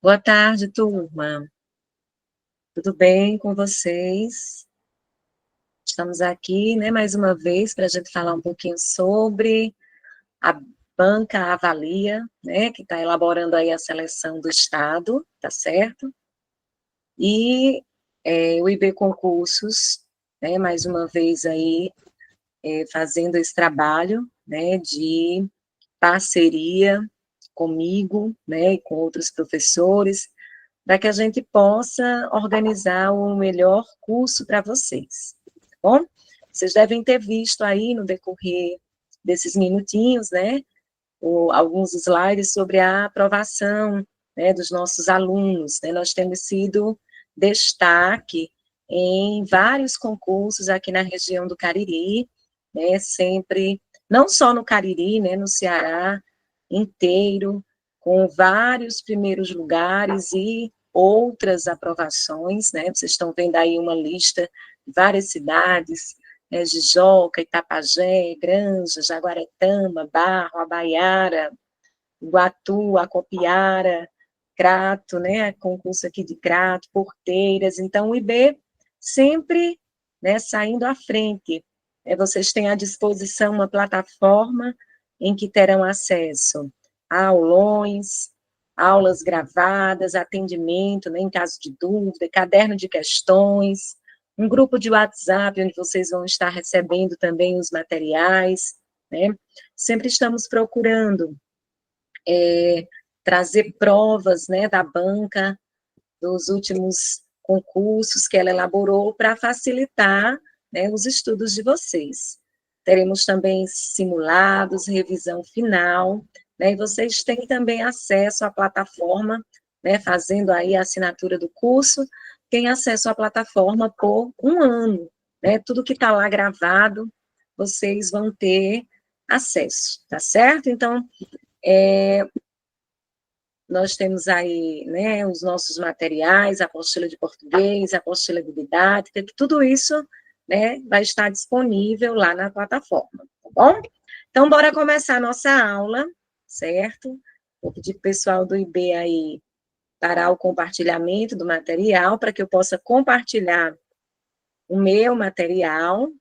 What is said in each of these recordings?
Boa tarde, turma. Tudo bem com vocês? Estamos aqui, né, mais uma vez, para a gente falar um pouquinho sobre a Banca Avalia, né, que está elaborando aí a seleção do Estado, tá certo? E o IB Concursos, né, mais uma vez aí, fazendo esse trabalho, né, de parceria comigo, né, e com outros professores, para que a gente possa organizar o melhor curso para vocês, tá bom? Vocês devem ter visto aí no decorrer desses minutinhos, né, alguns slides sobre a aprovação, né, dos nossos alunos, né, nós temos sido destaque em vários concursos aqui na região do Cariri, né, sempre, não só no Cariri, né, no Ceará inteiro, com vários primeiros lugares e outras aprovações, né, vocês estão vendo aí uma lista de várias cidades, né, Jijoca, Itapajé, Granja, Jaguaretama, Barro, Abaiara, Iguatu, Acopiara, Crato, né, concurso aqui de Crato, Porteiras, então o IB sempre, né, saindo à frente. Vocês têm à disposição uma plataforma em que terão acesso a aulões, aulas gravadas, atendimento, né, em caso de dúvida, caderno de questões, um grupo de WhatsApp onde vocês vão estar recebendo também os materiais, né? Sempre estamos procurando trazer provas, né, da banca, dos últimos concursos que ela elaborou para facilitar, né, os estudos de vocês. Teremos também simulados, revisão final, né, e vocês têm também acesso à plataforma, né, fazendo aí a assinatura do curso, tem acesso à plataforma por um ano, né, tudo que está lá gravado, vocês vão ter acesso, tá certo? Então, nós temos aí, né, os nossos materiais, a apostila de português, a apostila de didática, que tudo isso, né, vai estar disponível lá na plataforma, tá bom? Então, bora começar a nossa aula, certo? Vou pedir para o pessoal do IB aí parar o compartilhamento do material, para que eu possa compartilhar o meu material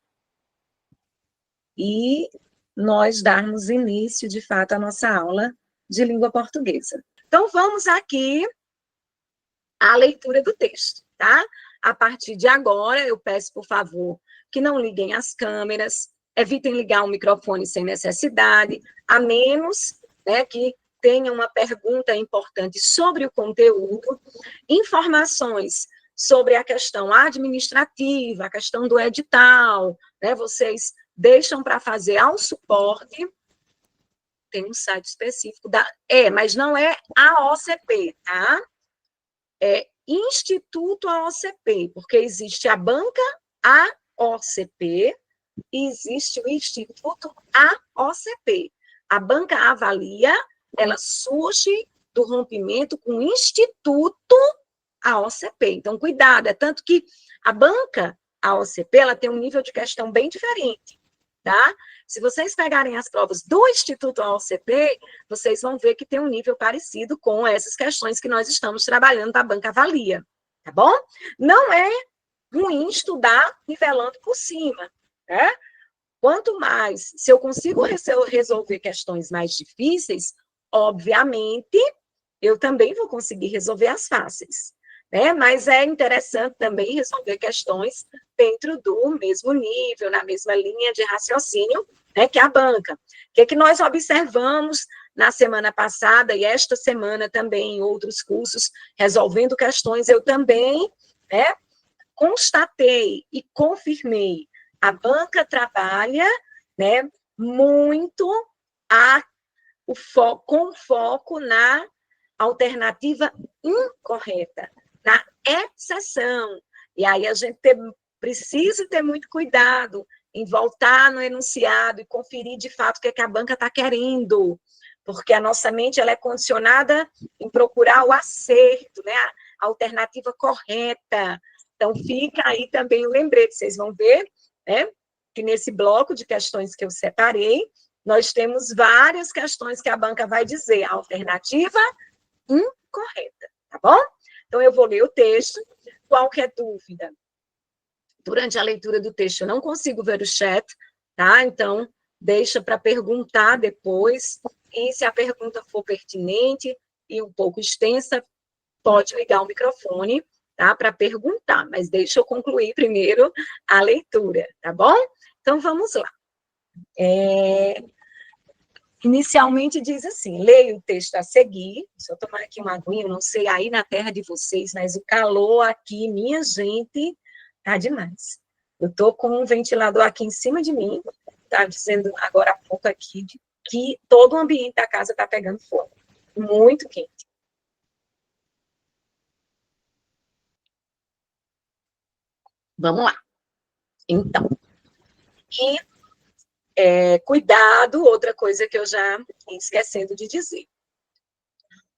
e nós darmos início, de fato, à nossa aula de língua portuguesa. Então, vamos aqui a leitura do texto, tá? A partir de agora, eu peço, por favor, que não liguem as câmeras, evitem ligar o microfone sem necessidade, a menos, né, que tenha uma pergunta importante sobre o conteúdo, informações sobre a questão administrativa, a questão do edital, né, vocês deixam para fazer ao suporte, tem um site específico mas não é a OCP, tá? É Instituto AOCP, porque existe a banca AOCP e existe o Instituto AOCP. A banca avalia, ela surge do rompimento com o Instituto AOCP. Então, cuidado, é tanto que a banca AOCP, ela tem um nível de questão bem diferente, tá? Se vocês pegarem as provas do Instituto AOCP, vocês vão ver que tem um nível parecido com essas questões que nós estamos trabalhando da Banca Avalia, tá bom? Não é ruim estudar nivelando por cima, né? Quanto mais, se eu consigo resolver questões mais difíceis, obviamente, eu também vou conseguir resolver as fáceis, né? Mas é interessante também resolver questões dentro do mesmo nível, na mesma linha de raciocínio, né, que a banca. O que é que nós observamos na semana passada e esta semana também em outros cursos, resolvendo questões, eu também, né, constatei e confirmei. A banca trabalha, né, muito com foco na alternativa incorreta, na exceção. E aí a gente precisa ter muito cuidado em voltar no enunciado e conferir de fato o que, é que a banca está querendo, porque a nossa mente ela é condicionada em procurar o acerto, né, a alternativa correta. Então, fica aí também o lembrete, vocês vão ver, né, que nesse bloco de questões que eu separei, nós temos várias questões que a banca vai dizer, a alternativa incorreta, tá bom? Então, eu vou ler o texto. Qualquer dúvida, durante a leitura do texto, eu não consigo ver o chat, tá? Então, deixa para perguntar depois. E se a pergunta for pertinente e um pouco extensa, pode ligar o microfone, tá? Para perguntar, mas deixa eu concluir primeiro a leitura, tá bom? Então, vamos lá. Inicialmente diz assim, leio o texto a seguir, deixa eu tomar aqui uma aguinha, eu não sei aí na terra de vocês, mas o calor aqui, minha gente, tá demais. Eu tô com um ventilador aqui em cima de mim, tá dizendo agora há pouco aqui que todo o ambiente da casa tá pegando fogo, muito quente. Vamos lá. Então, cuidado, outra coisa que eu já esquecendo de dizer.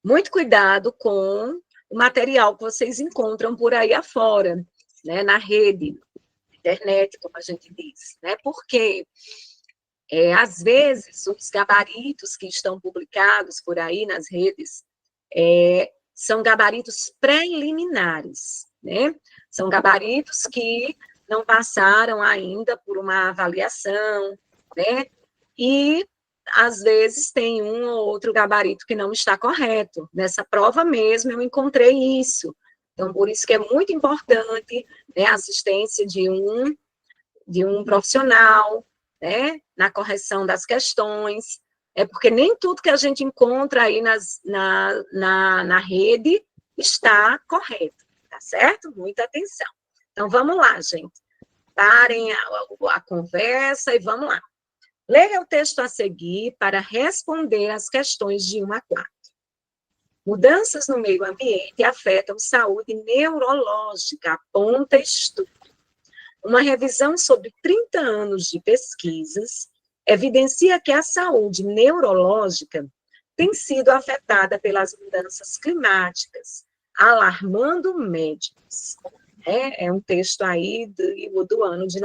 Muito cuidado com o material que vocês encontram por aí afora, né, na rede, internet, como a gente diz, né? Porque, às vezes, os gabaritos que estão publicados por aí nas redes são gabaritos preliminares, né? São gabaritos que não passaram ainda por uma avaliação, né? E, às vezes, tem um ou outro gabarito que não está correto. Nessa prova mesmo, eu encontrei isso. Então, por isso que é muito importante, né, a assistência de um profissional, né, na correção das questões, porque nem tudo que a gente encontra aí na rede está correto, tá certo? Muita atenção. Então, vamos lá, gente. Parem a conversa e vamos lá. Leia o texto a seguir para responder as questões de 1 a 4. Mudanças no meio ambiente afetam saúde neurológica, aponta estudo. Uma revisão sobre 30 anos de pesquisas evidencia que a saúde neurológica tem sido afetada pelas mudanças climáticas, alarmando médicos. É um texto aí do ano de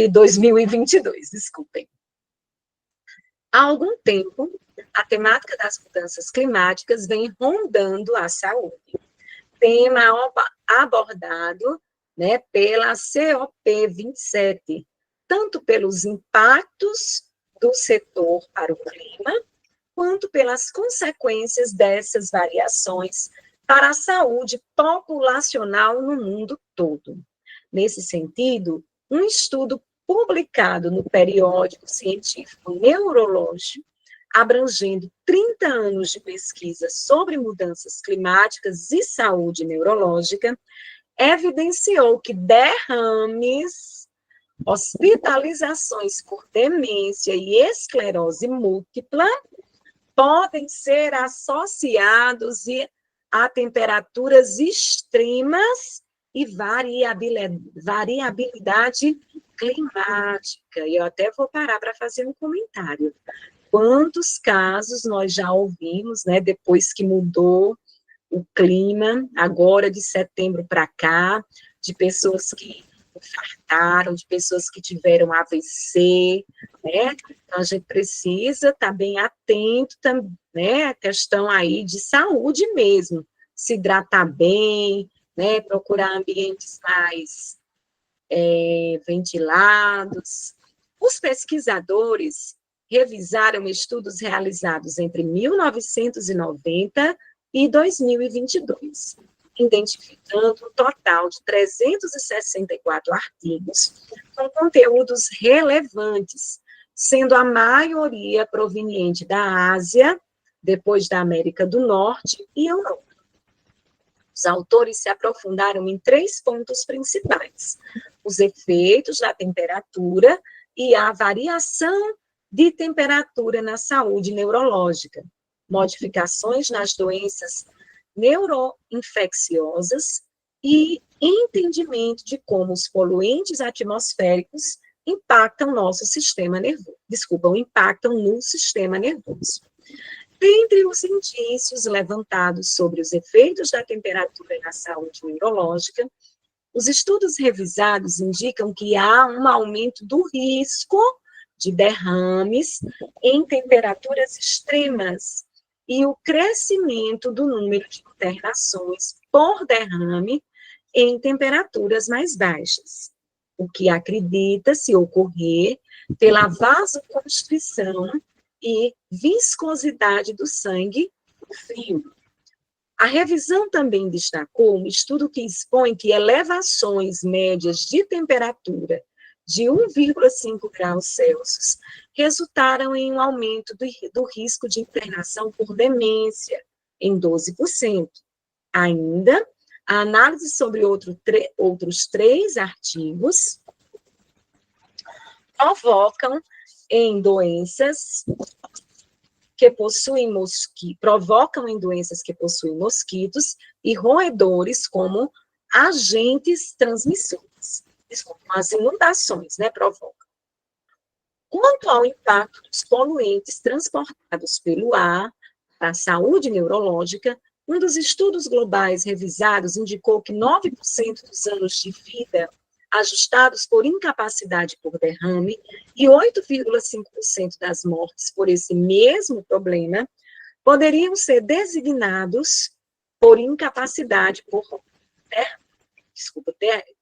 2022, desculpem. Há algum tempo, a temática das mudanças climáticas vem rondando a saúde. Tema abordado, né, pela COP27, tanto pelos impactos do setor para o clima, quanto pelas consequências dessas variações para a saúde populacional no mundo todo. Nesse sentido, um estudo publicado no periódico científico Neurológico, abrangendo 30 anos de pesquisa sobre mudanças climáticas e saúde neurológica, evidenciou que derrames, hospitalizações por demência e esclerose múltipla podem ser associados a temperaturas extremas e variabilidade climática. E eu até vou parar para fazer um comentário. Quantos casos nós já ouvimos, né, depois que mudou o clima, agora de setembro para cá, de pessoas que infartaram, de pessoas que tiveram AVC, né? Então, a gente precisa estar bem atento, né, à questão aí de saúde mesmo, se hidratar bem, né, procurar ambientes mais ventilados. Os pesquisadores revisaram estudos realizados entre 1990 e 2022, identificando um total de 364 artigos com conteúdos relevantes, sendo a maioria proveniente da Ásia, depois da América do Norte e Europa. Os autores se aprofundaram em 3 pontos principais: os efeitos da temperatura e a variação de temperatura na saúde neurológica, modificações nas doenças neuroinfecciosas e entendimento de como os poluentes atmosféricos impactam nosso sistema nervoso. Impactam no sistema nervoso. Dentre os indícios levantados sobre os efeitos da temperatura na saúde neurológica, os estudos revisados indicam que há um aumento do risco de derrames em temperaturas extremas e o crescimento do número de internações por derrame em temperaturas mais baixas, o que acredita-se ocorrer pela vasoconstrição e viscosidade do sangue no frio. A revisão também destacou um estudo que expõe que elevações médias de temperatura de 1,5 graus Celsius resultaram em um aumento do risco de internação por demência em 12%. Ainda, a análise sobre outros 3 artigos provocam em doenças que provocam em doenças que possuem mosquitos e roedores como agentes transmissores. Desculpa, as inundações, né, provocam. Quanto ao impacto dos poluentes transportados pelo ar para a saúde neurológica, um dos estudos globais revisados indicou que 9% dos anos de vida ajustados por incapacidade por derrame e 8,5% das mortes por esse mesmo problema poderiam ser designados por incapacidade por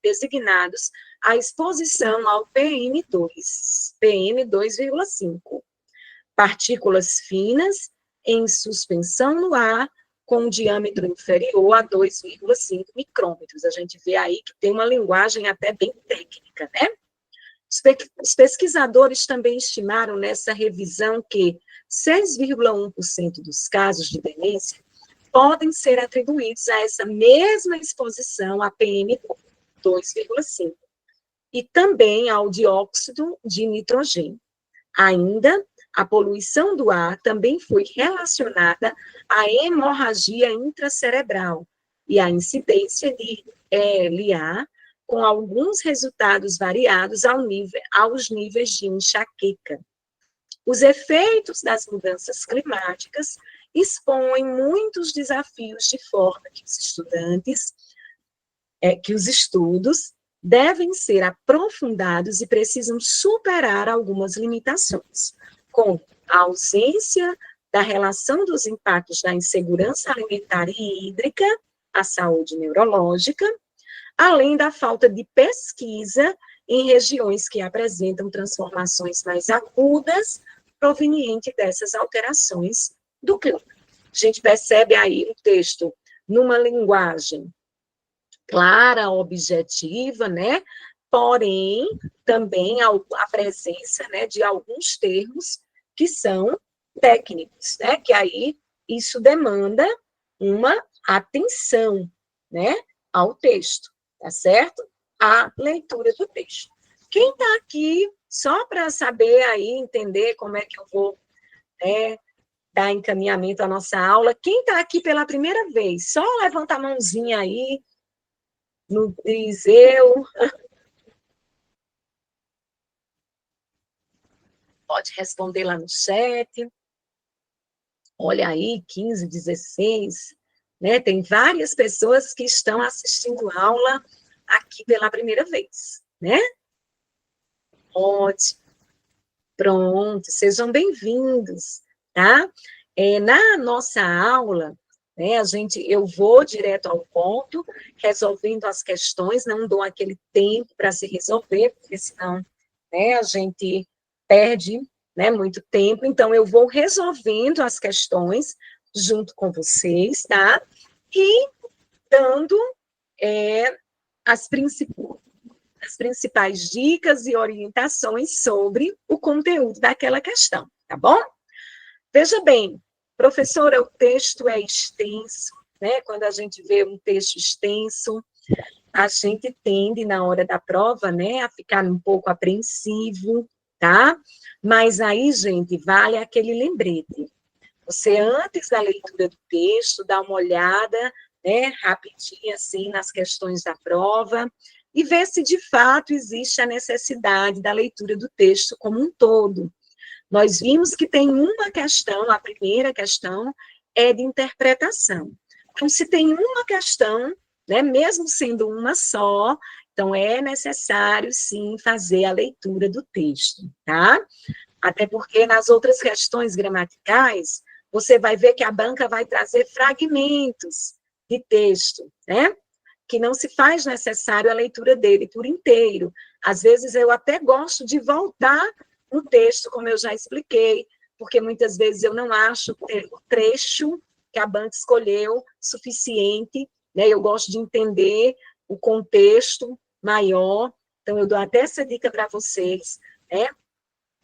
designados à exposição ao PM2,5, partículas finas em suspensão no ar com um diâmetro inferior a 2,5 micrômetros. A gente vê aí que tem uma linguagem até bem técnica, né? Os pesquisadores também estimaram nessa revisão que 6,1% dos casos de demência podem ser atribuídos a essa mesma exposição a PM2,5 e também ao dióxido de nitrogênio. Ainda, a poluição do ar também foi relacionada à hemorragia intracerebral e à incidência de LA, com alguns resultados variados aos níveis de enxaqueca. Os efeitos das mudanças climáticas expõem muitos desafios de forma que os estudos devem ser aprofundados e precisam superar algumas limitações, como a ausência da relação dos impactos da insegurança alimentar e hídrica à saúde neurológica, além da falta de pesquisa em regiões que apresentam transformações mais agudas provenientes dessas alterações do clima. A gente percebe aí o texto numa linguagem clara, objetiva, né? Porém, também a presença, né, de alguns termos que são técnicos, né? Que aí isso demanda uma atenção, né, ao texto, tá certo? A leitura do texto. Quem está aqui, só para saber aí, entender como é que eu vou, né, dar encaminhamento à nossa aula, quem está aqui pela primeira vez, só levanta a mãozinha aí, no diz eu. Pode responder lá no chat. Olha aí, 15, 16, né? Tem várias pessoas que estão assistindo aula aqui pela primeira vez, né? Ótimo. Pronto, sejam bem-vindos, tá? Na nossa aula, né, eu vou direto ao ponto, resolvendo as questões, não dou aquele tempo para se resolver, porque senão, né, a gente perde, né, muito tempo, então eu vou resolvendo as questões junto com vocês, tá? E dando as principais dicas e orientações sobre o conteúdo daquela questão, tá bom? Veja bem, professora, o texto é extenso, né? Quando a gente vê um texto extenso, a gente tende, na hora da prova, né, a ficar um pouco apreensivo, tá? Mas aí, gente, vale aquele lembrete. Você, antes da leitura do texto, dá uma olhada, né, rapidinho, assim, nas questões da prova, e ver se, de fato, existe a necessidade da leitura do texto como um todo. Nós vimos que tem uma questão, a primeira questão é de interpretação. Então, se tem uma questão, né, mesmo sendo uma só, então é necessário, sim, fazer a leitura do texto, tá? Até porque nas outras questões gramaticais, você vai ver que a banca vai trazer fragmentos de texto, né? Que não se faz necessário a leitura dele por inteiro. Às vezes, eu até gosto de voltar no texto, como eu já expliquei, porque muitas vezes eu não acho o trecho que a banca escolheu suficiente, né? Eu gosto de entender o contexto maior, então eu dou até essa dica para vocês, né?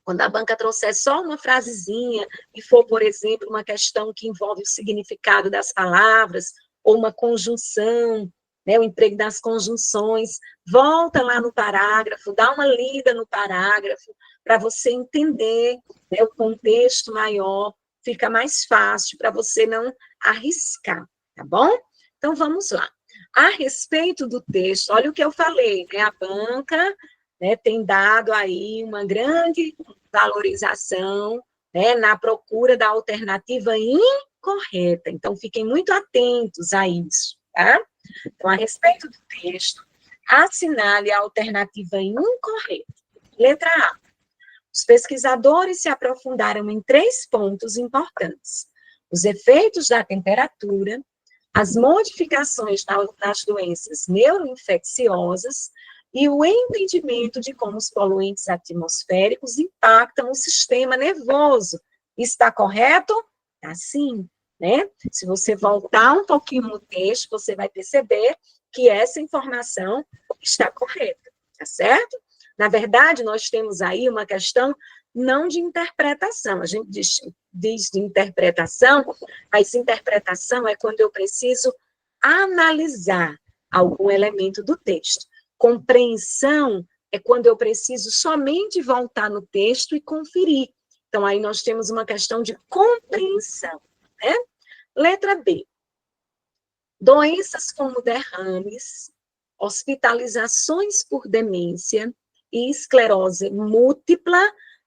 Quando a banca trouxer só uma frasezinha e for, por exemplo, uma questão que envolve o significado das palavras, ou uma conjunção, né, o emprego das conjunções, volta lá no parágrafo, dá uma lida no parágrafo, para você entender, né, o contexto maior, fica mais fácil para você não arriscar, tá bom? Então, vamos lá. A respeito do texto, olha o que eu falei, né, a banca, né, tem dado aí uma grande valorização, né, na procura da alternativa incorreta. Então, fiquem muito atentos a isso, tá? Então, a respeito do texto, assinale a alternativa incorreta. Letra A. Os pesquisadores se aprofundaram em 3 pontos importantes: os efeitos da temperatura, as modificações nas doenças neuroinfecciosas e o entendimento de como os poluentes atmosféricos impactam o sistema nervoso. Está correto? Assim, né? Se você voltar um pouquinho no texto, você vai perceber que essa informação está correta, tá certo? Na verdade, nós temos aí uma questão não de interpretação. A gente diz de interpretação, mas interpretação é quando eu preciso analisar algum elemento do texto. Compreensão é quando eu preciso somente voltar no texto e conferir. Então, aí nós temos uma questão de compreensão, né? Letra B. Doenças como derrames, hospitalizações por demência e esclerose múltipla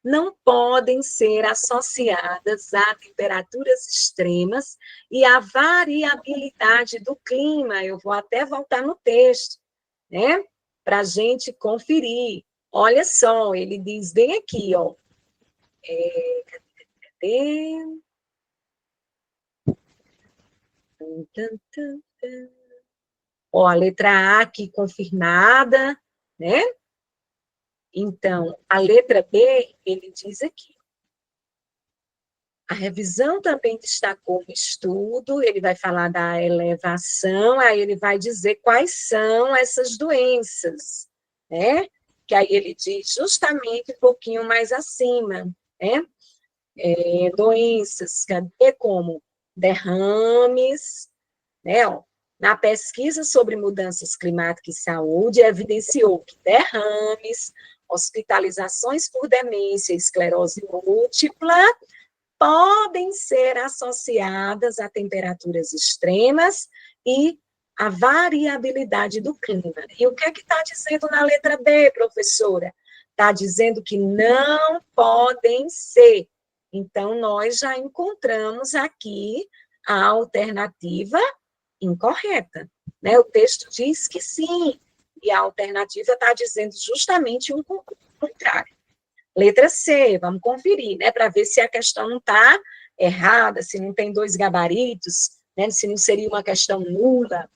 não podem ser associadas a temperaturas extremas e à variabilidade do clima. Eu vou até voltar no texto, né? Para a gente conferir. Olha só, ele diz bem aqui, ó. Cadê? Ó, a letra A aqui confirmada, né? Então, a letra B, ele diz aqui. A revisão também destacou o estudo, ele vai falar da elevação, aí ele vai dizer quais são essas doenças, né? Que aí ele diz justamente um pouquinho mais acima, né? Doenças, como derrames, né? Ó, na pesquisa sobre mudanças climáticas e saúde, evidenciou que derrames, hospitalizações por demência e esclerose múltipla podem ser associadas a temperaturas extremas e a variabilidade do clima. E o que é que está dizendo na letra B, professora? Está dizendo que não podem ser. Então, nós já encontramos aqui a alternativa incorreta, né? O texto diz que sim, e a alternativa está dizendo justamente o contrário. Letra C, vamos conferir, né, para ver se a questão não está errada, se não tem 2 gabaritos, né, se não seria uma questão nula.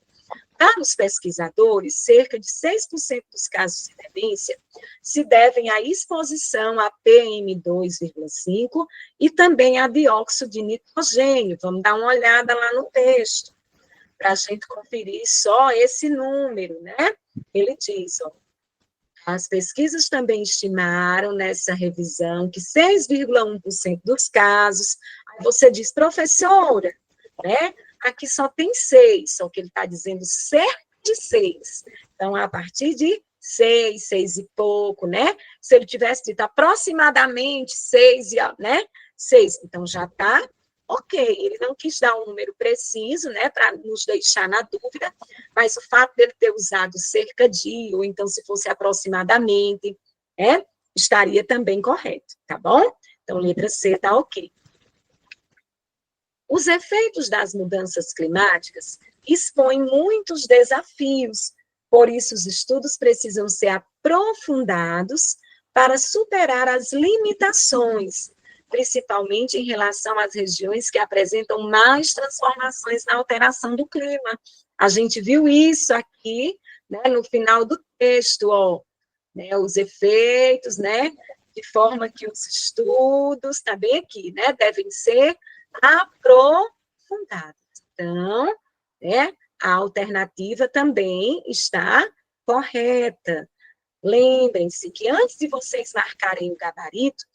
Para os pesquisadores, cerca de 6% dos casos de demência se devem à exposição a PM2,5 e também a dióxido de nitrogênio. Vamos dar uma olhada lá no texto, para a gente conferir só esse número, né? Ele diz, ó, as pesquisas também estimaram nessa revisão que 6,1% dos casos, aí você diz, professora, né? Aqui só tem 6, só que ele está dizendo cerca de 6. Então, a partir de 6, 6 e pouco, né? Se ele tivesse dito aproximadamente 6, né? 6, então já está ok. Ele não quis dar um número preciso, né? Para nos deixar na dúvida, mas o fato dele ter usado cerca de, ou então se fosse aproximadamente, né? Estaria também correto, tá bom? Então, letra C está ok. Os efeitos das mudanças climáticas expõem muitos desafios, por isso os estudos precisam ser aprofundados para superar as limitações, principalmente em relação às regiões que apresentam mais transformações na alteração do clima. A gente viu isso aqui, né, no final do texto, ó, né, os efeitos, né, de forma que os estudos, está bem aqui, né, devem ser aprofundados. Então, né, a alternativa também está correta. Lembrem-se que antes de vocês marcarem o gabarito,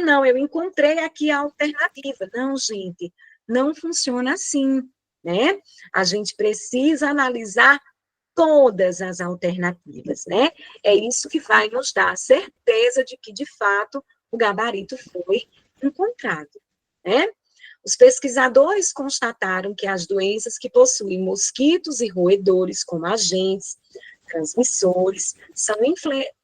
não, eu encontrei aqui a alternativa. Não, gente, não funciona assim, né? A gente precisa analisar todas as alternativas, né? É isso que vai nos dar a certeza de que, de fato, o gabarito foi encontrado, né? Os pesquisadores constataram que as doenças que possuem mosquitos e roedores como agentes transmissores são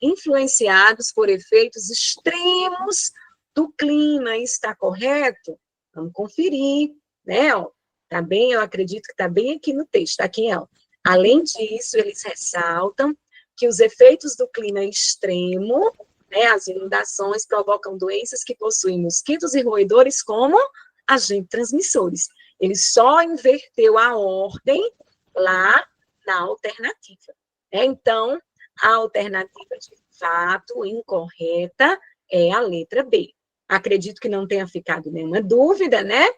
influenciados por efeitos extremos do clima. Está correto? Vamos conferir, né? Ó, tá bem, eu acredito que está bem aqui no texto. Aqui, ó. Além disso, eles ressaltam que os efeitos do clima extremo, né, as inundações, provocam doenças que possuem mosquitos e roedores como agentes transmissores. Ele só inverteu a ordem lá na alternativa. Então, a alternativa de fato incorreta é a letra B. Acredito que não tenha ficado nenhuma dúvida, né?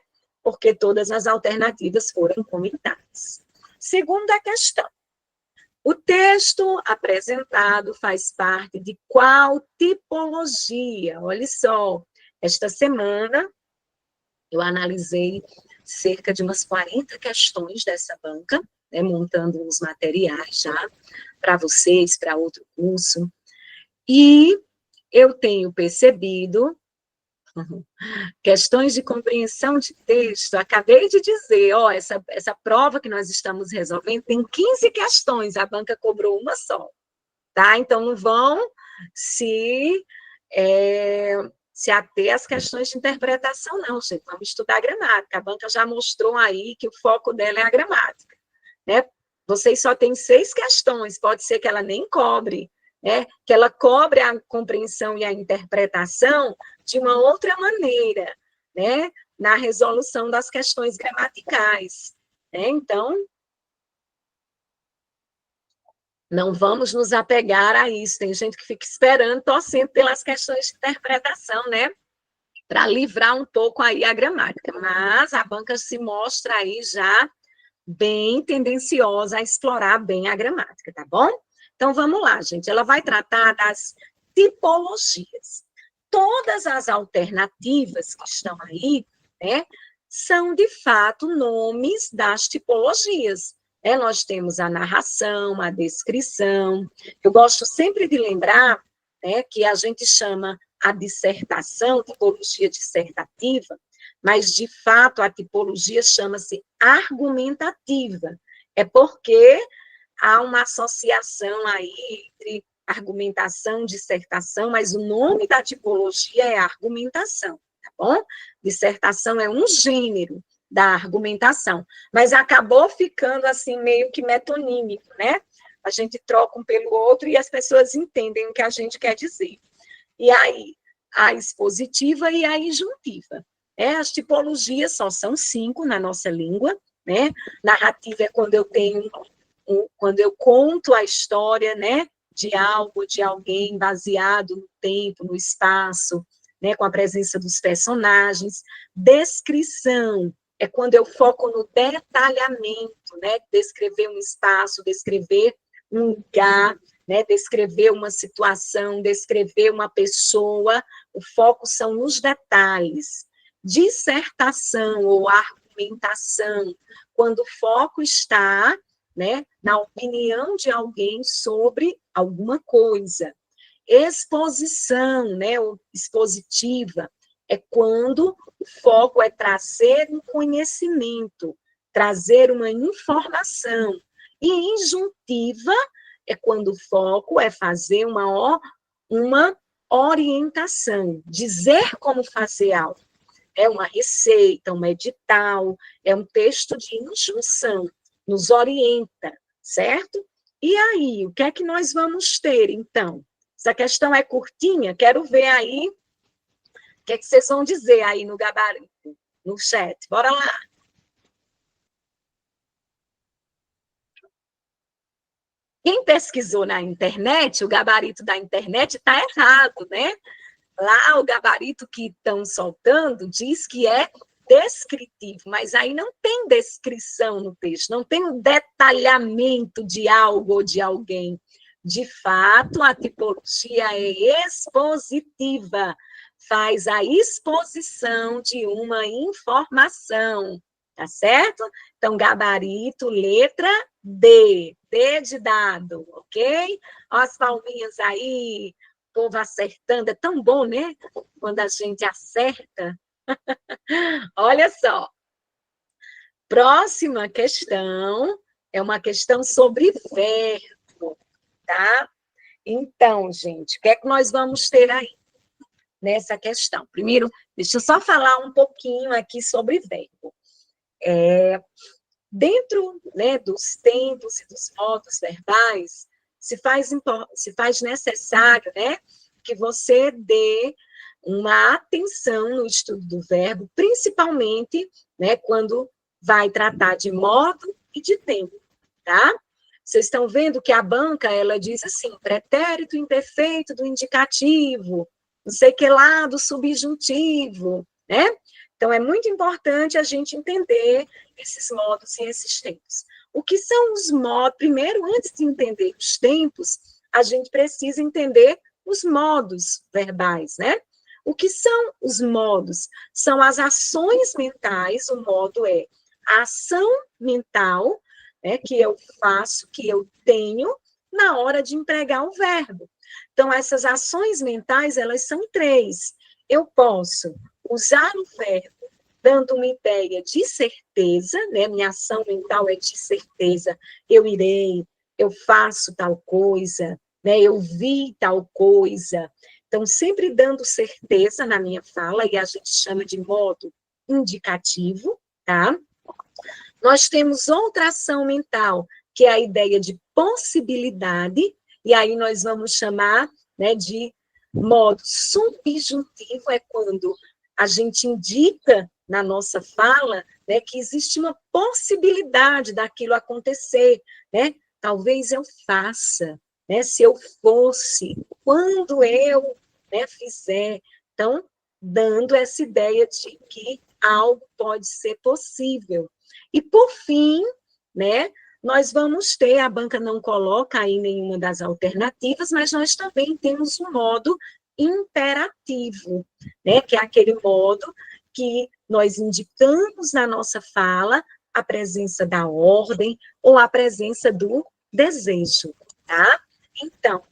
Porque todas as alternativas foram comentadas. Segunda questão. O texto apresentado faz parte de qual tipologia? Olha só, esta semana eu analisei cerca de umas 40 questões dessa banca, né, montando uns materiais já para vocês, para outro curso, e eu tenho percebido questões de compreensão de texto. Acabei de dizer, ó, essa prova que nós estamos resolvendo tem 15 questões, a banca cobrou uma só, tá? Então, não vão se ater às questões de interpretação, não, gente. Vamos estudar a gramática. A banca já mostrou aí que o foco dela é a gramática, né? Vocês só têm 6 questões, pode ser que ela nem cobre, né? Que ela cobre a compreensão e a interpretação de uma outra maneira, né? Na resolução das questões gramaticais, né? Então, não vamos nos apegar a isso. Tem gente que fica esperando, torcendo pelas questões de interpretação, né? Para livrar um pouco aí a gramática. Mas a banca se mostra aí já bem tendenciosa a explorar bem a gramática, tá bom? Então, vamos lá, gente. Ela vai tratar das tipologias. Todas as alternativas que estão aí, né, são, de fato, nomes das tipologias. Nós temos a narração, a descrição. Eu gosto sempre de lembrar, né, que a gente chama a dissertação, tipologia dissertativa, mas, de fato, a tipologia chama-se argumentativa. É porque há uma associação aí entre argumentação e dissertação, mas o nome da tipologia é argumentação, tá bom? Dissertação é um gênero da argumentação, mas acabou ficando assim meio que metonímico, né? A gente troca um pelo outro e as pessoas entendem o que a gente quer dizer. E aí, a expositiva e a injuntiva. As tipologias só são 5 na nossa língua, né? Narrativa é quando eu tenho, quando eu conto a história, né, de algo, de alguém, baseado no tempo, no espaço, né, com a presença dos personagens. Descrição é quando eu foco no detalhamento, né, descrever um espaço, descrever um lugar, né, descrever uma situação, descrever uma pessoa, o foco são nos detalhes. Dissertação ou argumentação, quando o foco está, né, na opinião de alguém sobre alguma coisa. Exposição, né, ou expositiva, é quando o foco é trazer um conhecimento, trazer uma informação. E injuntiva é quando o foco é fazer uma orientação, dizer como fazer algo. É uma receita, um edital, é um texto de injunção, nos orienta, certo? E aí, o que é que nós vamos ter, então? Essa questão é curtinha, quero ver aí que é que vocês vão dizer aí no gabarito, no chat? Bora lá. Quem pesquisou na internet, o gabarito da internet está errado, né? Lá o gabarito que estão soltando diz que é descritivo, mas aí não tem descrição no texto, não tem um detalhamento de algo ou de alguém. De fato, a tipologia é expositiva, faz a exposição de uma informação, tá certo? Então, gabarito, letra D, D de dado, ok? Ó as palminhas aí, povo acertando, é tão bom, né? Quando a gente acerta. Olha só, próxima questão é uma questão sobre verbo, tá? Então, gente, o que é que nós vamos ter aí nessa questão? Primeiro, deixa eu só falar um pouquinho aqui sobre verbo. Dentro, né, dos tempos e dos modos verbais, se faz necessário, né, que você dê uma atenção no estudo do verbo, principalmente, né, quando vai tratar de modo e de tempo, tá? Vocês estão vendo que a banca, ela diz assim, pretérito imperfeito do indicativo, não sei o que lá do subjuntivo, né? Então, é muito importante a gente entender esses modos e esses tempos. O que são os modos? Primeiro, antes de entender os tempos, a gente precisa entender os modos verbais, né? O que são os modos? São as ações mentais, o modo é a ação mental, né, que eu faço, que eu tenho, na hora de empregar o verbo. Então, essas ações mentais, elas são três. Eu posso usar o verbo dando uma ideia de certeza, né? Minha ação mental é de certeza, eu irei, eu faço tal coisa, né? Eu vi tal coisa. Então, sempre dando certeza na minha fala, e a gente chama de modo indicativo, tá? Nós temos outra ação mental, que é a ideia de possibilidade, e aí nós vamos chamar, né, de modo subjuntivo, é quando a gente indica na nossa fala, né, que existe uma possibilidade daquilo acontecer, né? Talvez eu faça, né? Se eu fosse, quando eu, né, fizer. Então, dando essa ideia de que algo pode ser possível. E, por fim, né, nós vamos ter, a banca não coloca aí nenhuma das alternativas, mas nós também temos um modo imperativo, né, que é aquele modo que nós indicamos na nossa fala a presença da ordem ou a presença do desejo, tá? Então,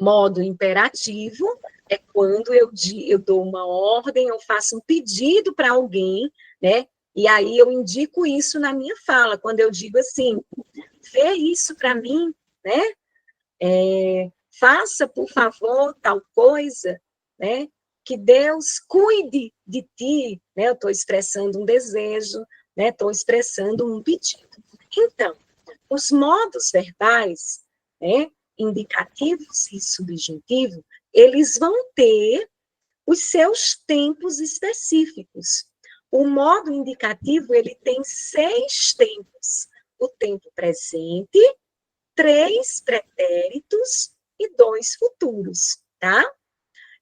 modo imperativo é quando eu dou uma ordem, eu faço um pedido para alguém, né? E aí eu indico isso na minha fala, quando eu digo assim, vê isso para mim, né? Faça, por favor, tal coisa, né? Que Deus cuide de ti, né? Eu estou expressando um desejo, né? Estou expressando um pedido. Então, os modos verbais, né? Indicativos e subjuntivo, eles vão ter os seus tempos específicos. O modo indicativo, ele tem 6 tempos. O tempo presente, 3 pretéritos e 2 futuros, tá?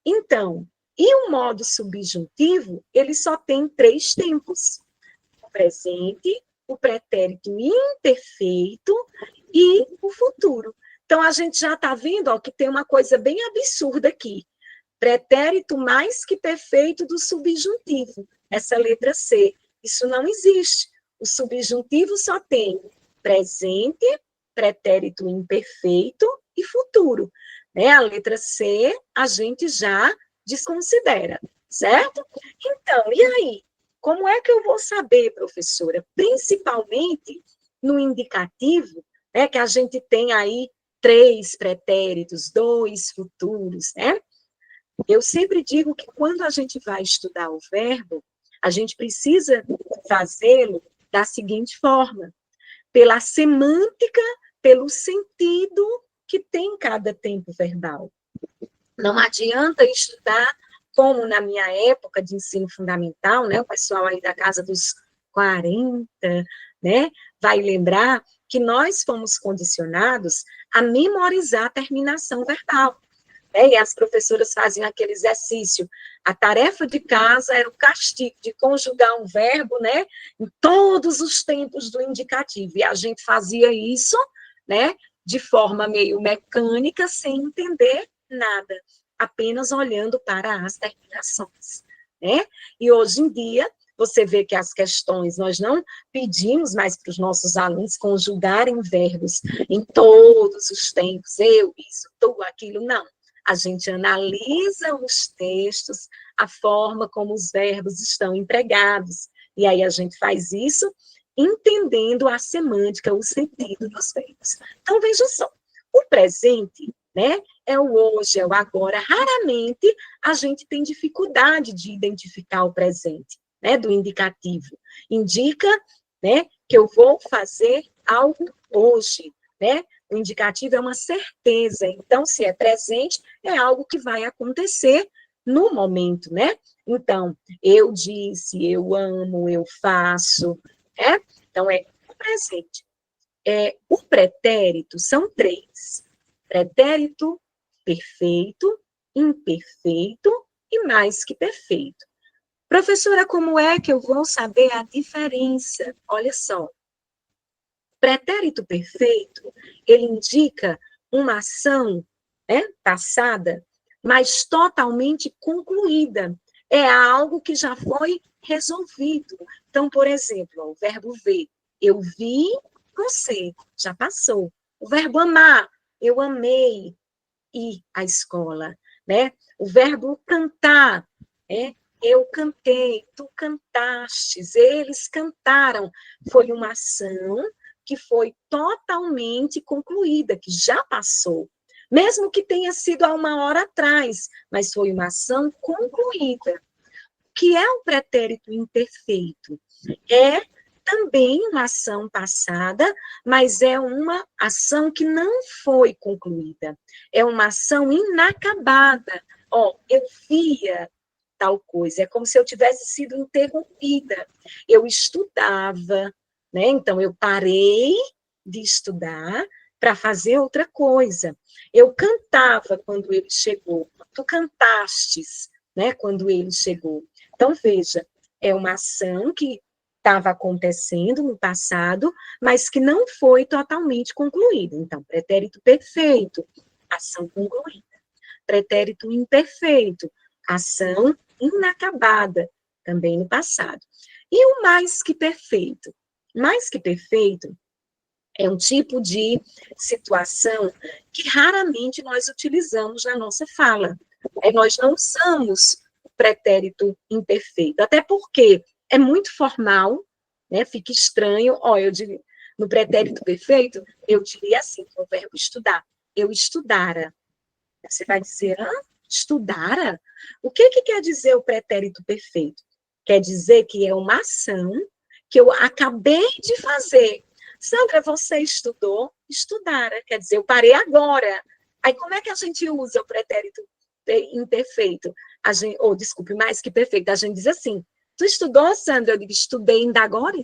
Então, e o modo subjuntivo, ele só tem 3 tempos. O presente, o pretérito imperfeito e o futuro. Então, a gente já está vendo ó, que tem uma coisa bem absurda aqui. Pretérito mais que perfeito do subjuntivo, essa letra C. Isso não existe. O subjuntivo só tem presente, pretérito imperfeito e futuro. Né? A letra C a gente já desconsidera, certo? Então, e aí? Como é que eu vou saber, professora? Principalmente no indicativo, né, que a gente tem aí 3 pretéritos, 2 futuros, né? Eu sempre digo que quando a gente vai estudar o verbo, a gente precisa fazê-lo da seguinte forma: pela semântica, pelo sentido que tem cada tempo verbal. Não adianta estudar como na minha época de ensino fundamental, né, o pessoal aí da casa dos 40, né, vai lembrar que nós fomos condicionados a memorizar a terminação verbal. Né, e as professoras faziam aquele exercício. A tarefa de casa era o castigo de conjugar um verbo, né, em todos os tempos do indicativo. E a gente fazia isso, né, de forma meio mecânica, sem entender nada, apenas olhando para as terminações, né? E hoje em dia, você vê que as questões, nós não pedimos mais para os nossos alunos conjugarem verbos em todos os tempos, eu, isso, tu, aquilo, não. A gente analisa os textos, a forma como os verbos estão empregados, e aí a gente faz isso entendendo a semântica, o sentido dos verbos. Então, veja só, o presente, né, é o hoje, é o agora. Raramente a gente tem dificuldade de identificar o presente, né, do indicativo. Indica, né, que eu vou fazer algo hoje, né? O indicativo é uma certeza. Então, se é presente, é algo que vai acontecer no momento, né? Então, eu disse, eu amo, eu faço, né? Então, é o presente. O pretérito são três: pretérito perfeito, imperfeito e mais que perfeito. Professora, como é que eu vou saber a diferença? Olha só, pretérito perfeito, ele indica uma ação, né, passada, mas totalmente concluída. É algo que já foi resolvido. Então, por exemplo, o verbo ver. Eu vi você, já passou. O verbo amar. Eu amei ir à escola, né? O verbo cantar, né? Eu cantei, tu cantastes, eles cantaram. Foi uma ação que foi totalmente concluída, que já passou. Mesmo que tenha sido há uma hora atrás, mas foi uma ação concluída. O que é um pretérito imperfeito? É também uma ação passada, mas é uma ação que não foi concluída. É uma ação inacabada. Ó, eu via tal coisa, é como se eu tivesse sido interrompida. Eu estudava, né? Então eu parei de estudar para fazer outra coisa. Eu cantava quando ele chegou. Tu cantastes, né? Quando ele chegou. Então veja, é uma ação que estava acontecendo no passado, mas que não foi totalmente concluída. Então, pretérito perfeito, ação concluída. Pretérito imperfeito, ação inacabada, também no passado. E o mais que perfeito? Mais que perfeito é um tipo de situação que raramente nós utilizamos na nossa fala. Nós não usamos pretérito imperfeito, até porque é muito formal, né? Fica estranho. Ó, eu diria, no pretérito perfeito, eu diria assim, com o verbo estudar. Eu estudara. Você vai dizer, estudara? O que quer dizer o pretérito perfeito? Quer dizer que é uma ação que eu acabei de fazer. Sandra, você estudou? Estudara. Quer dizer, eu parei agora. Aí, como é que a gente usa o pretérito imperfeito? Desculpe, mais que perfeito. A gente diz assim, tu estudou, Sandra? Eu digo, estudei ainda agora,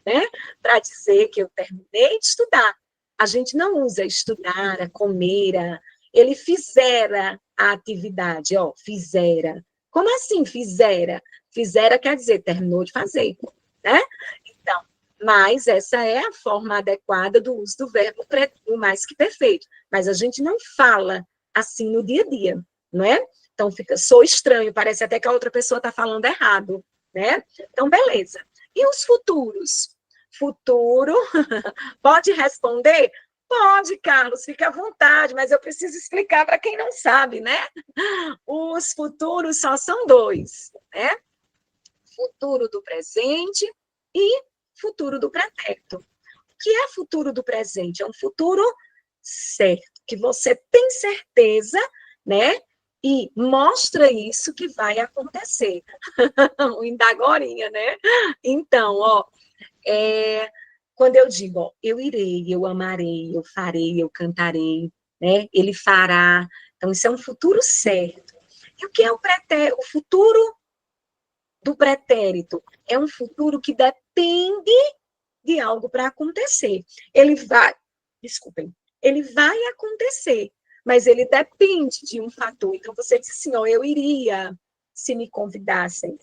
né? Para dizer que eu terminei de estudar. A gente não usa estudar, comer, ele fizera a atividade, ó, fizera. Como assim fizera? Fizera quer dizer, terminou de fazer, né? Então, mas essa é a forma adequada do uso do verbo mais que perfeito. Mas a gente não fala assim no dia a dia, não é? Então, sou estranho, parece até que a outra pessoa está falando errado, né? Então, beleza. E os futuros? Futuro, pode responder? Pode, Carlos, fique à vontade, mas eu preciso explicar para quem não sabe, né? Os futuros só são dois, né? Futuro do presente e futuro do pretérito. O que é futuro do presente? É um futuro certo, que você tem certeza, né? E mostra isso que vai acontecer. Ainda agorinha, né? Então, ó, quando eu digo, ó, eu irei, eu amarei, eu farei, eu cantarei, né? Ele fará. Então, isso é um futuro certo. E o que é o futuro do pretérito? É um futuro que depende de algo para acontecer. Desculpem, ele vai acontecer, mas ele depende de um fator. Então, você disse assim, ó, eu iria se me convidassem,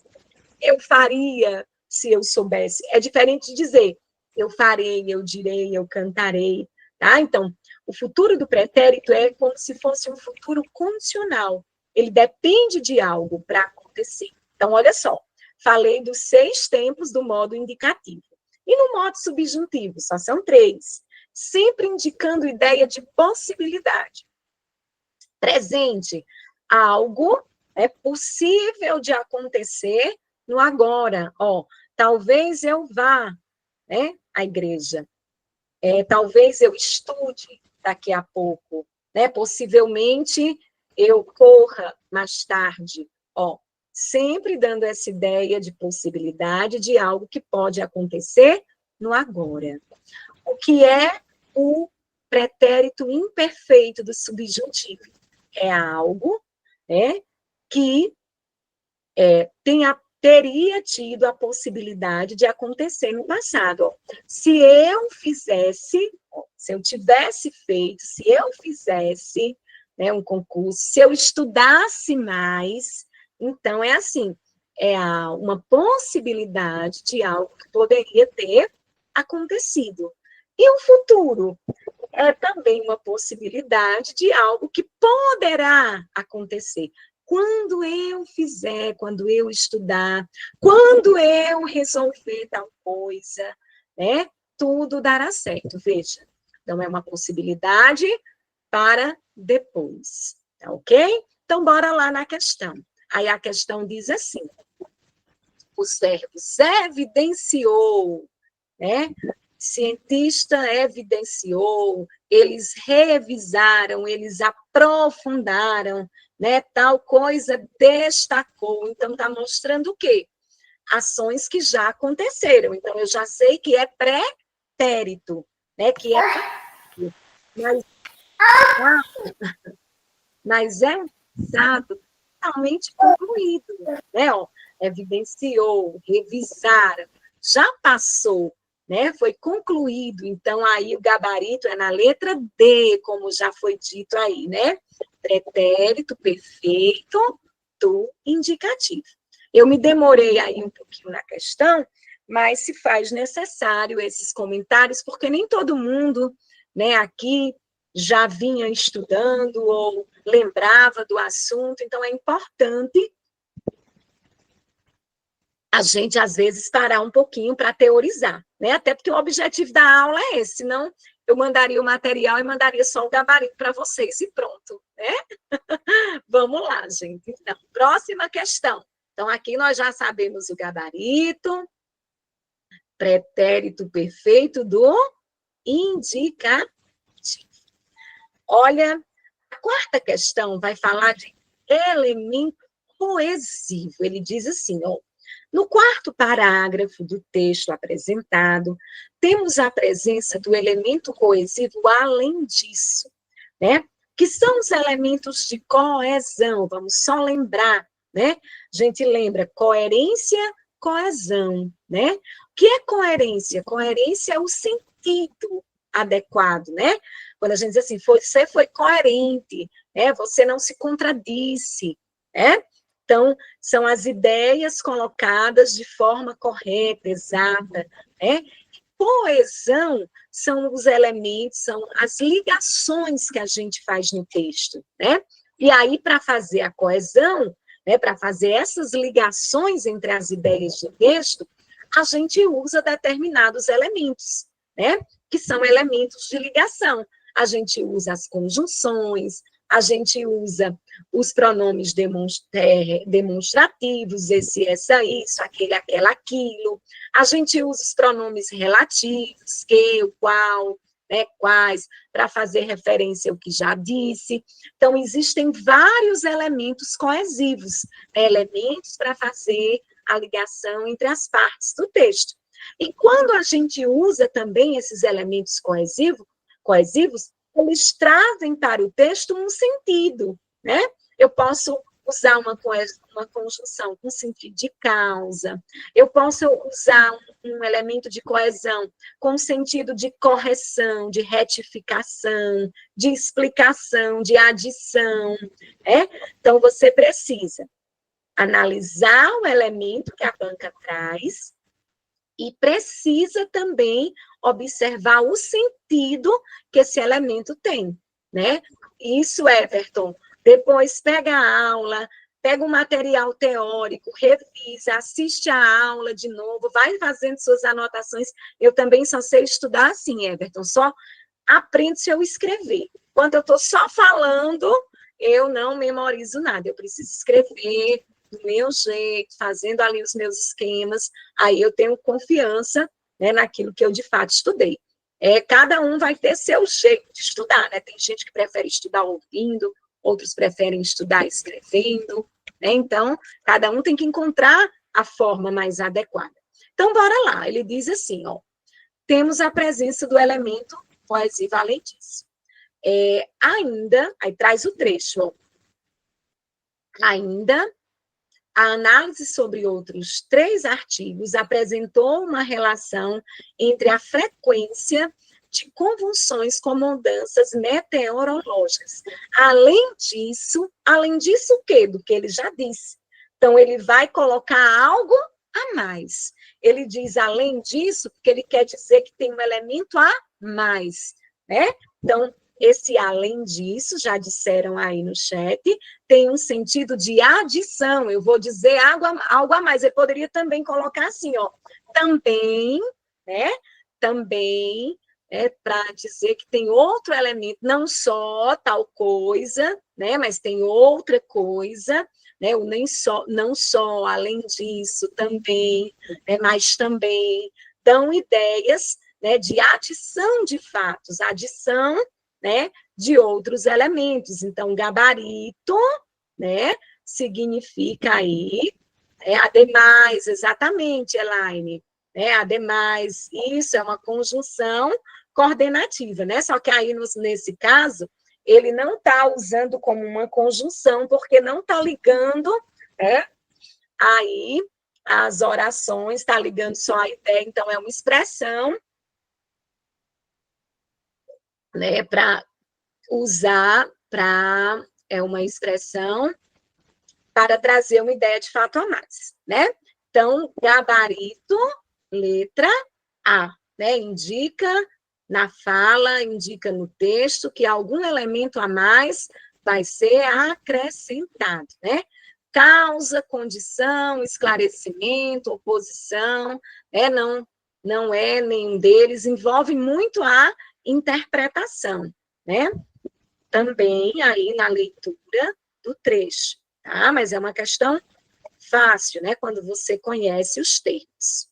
eu faria se eu soubesse. É diferente de dizer, eu farei, eu direi, eu cantarei, tá? Então, o futuro do pretérito é como se fosse um futuro condicional. Ele depende de algo para acontecer. Então, olha só, falei dos 6 tempos do modo indicativo. E no modo subjuntivo, só são 3, sempre indicando ideia de possibilidade. Presente, algo é possível de acontecer no agora. Ó, talvez eu vá, né, à igreja. Talvez eu estude daqui a pouco, né? Possivelmente eu corra mais tarde. Ó, sempre dando essa ideia de possibilidade de algo que pode acontecer no agora. O que é o pretérito imperfeito do subjuntivo? É algo, né, que teria tido a possibilidade de acontecer no passado. Se eu tivesse feito, se eu fizesse, né, um concurso, se eu estudasse mais, então é assim, uma possibilidade de algo que poderia ter acontecido. E o futuro é também uma possibilidade de algo que poderá acontecer. Quando eu fizer, quando eu estudar, quando eu resolver tal coisa, né? Tudo dará certo, veja. Então, é uma possibilidade para depois, tá ok? Então, bora lá na questão. Aí a questão diz assim, os verbos evidenciou, né? Cientista evidenciou, eles revisaram, eles aprofundaram, né? Tal coisa destacou. Então, está mostrando o quê? Ações que já aconteceram. Então, eu já sei que é pretérito, né? Que é mas é um passado totalmente concluído, né? Ó, evidenciou, revisaram, já passou, né? Foi concluído. Então, aí o gabarito é na letra D, como já foi dito aí, né? Pretérito perfeito do indicativo. Eu me demorei aí um pouquinho na questão, mas se faz necessário esses comentários, porque nem todo mundo, né, aqui já vinha estudando ou lembrava do assunto, então é importante a gente, às vezes, parar um pouquinho para teorizar, né? Até porque o objetivo da aula é esse, senão eu mandaria o material e mandaria só o gabarito para vocês e pronto, né? Vamos lá, gente. Então, próxima questão. Então, aqui nós já sabemos o gabarito, pretérito perfeito do indicativo. Olha, a quarta questão vai falar de elemento coesivo. Ele diz assim, ó, no quarto parágrafo do texto apresentado, temos a presença do elemento coesivo além disso, né? Que são os elementos de coesão. Vamos só lembrar, né? A gente lembra coerência, coesão, né? O que é coerência? Coerência é o sentido adequado, né? Quando a gente diz assim, você foi coerente, né? Você não se contradisse, né? Então, são as ideias colocadas de forma correta, exata, né? Coesão são os elementos, são as ligações que a gente faz no texto, né? E aí, para fazer a coesão, né, para fazer essas ligações entre as ideias do texto, a gente usa determinados elementos, né? Que são elementos de ligação. A gente usa as conjunções, a gente usa os pronomes demonstrativos, esse, essa, isso, aquele, aquela, aquilo. A gente usa os pronomes relativos, que, o qual, né, quais, para fazer referência ao que já disse. Então, existem vários elementos coesivos, né, elementos para fazer a ligação entre as partes do texto. E quando a gente usa também esses elementos coesivos, eles trazem para o texto um sentido, né? Eu posso usar uma conjunção com sentido de causa, eu posso usar um elemento de coesão com sentido de correção, de retificação, de explicação, de adição, né? Então, você precisa analisar o elemento que a banca traz e precisa também observar o sentido que esse elemento tem, né? Isso, Everton. Depois pega a aula, pega o material teórico, revisa, assiste a aula de novo, vai fazendo suas anotações. Eu também só sei estudar assim, Everton, só aprendo se eu escrever. Quando eu estou só falando, eu não memorizo nada, eu preciso escrever do meu jeito, fazendo ali os meus esquemas, aí eu tenho confiança, né, naquilo que eu de fato estudei. Cada um vai ter seu jeito de estudar, né? Tem gente que prefere estudar ouvindo, outros preferem estudar escrevendo, né? Então, cada um tem que encontrar a forma mais adequada. Então, bora lá. Ele diz assim, ó, temos a presença do elemento coesivo além disso. Ainda, aí traz o trecho, ó, ainda, a análise sobre outros 3 artigos apresentou uma relação entre a frequência de convulsões com mudanças meteorológicas. Além disso o quê? Do que ele já disse. Então, ele vai colocar algo a mais. Ele diz além disso, porque ele quer dizer que tem um elemento a mais, né? Então, esse além disso, já disseram aí no chat, tem um sentido de adição. Eu vou dizer algo a mais. Ele poderia também colocar assim, ó, também, né? Também, para dizer que tem outro elemento, não só tal coisa, né? Mas tem outra coisa, né? O nem só, não só, além disso, também, né? Mas também dão ideias, né? De adição de fatos, adição, né, de outros elementos. Então, gabarito, né, significa aí, ademais, exatamente, Elaine, ademais, isso é uma conjunção coordenativa, né, só que aí, nesse caso, ele não está usando como uma conjunção, porque não está ligando, né, aí as orações, está ligando só a ideia, então é uma expressão, né, para usar uma expressão para trazer uma ideia de fato a mais, né? Então, gabarito, letra A, né? Indica na fala, indica no texto que algum elemento a mais vai ser acrescentado, né? Causa, condição, esclarecimento, oposição, não é nenhum deles, envolve muito a interpretação, né? Também aí na leitura do trecho, tá? Mas é uma questão fácil, né? Quando você conhece os termos.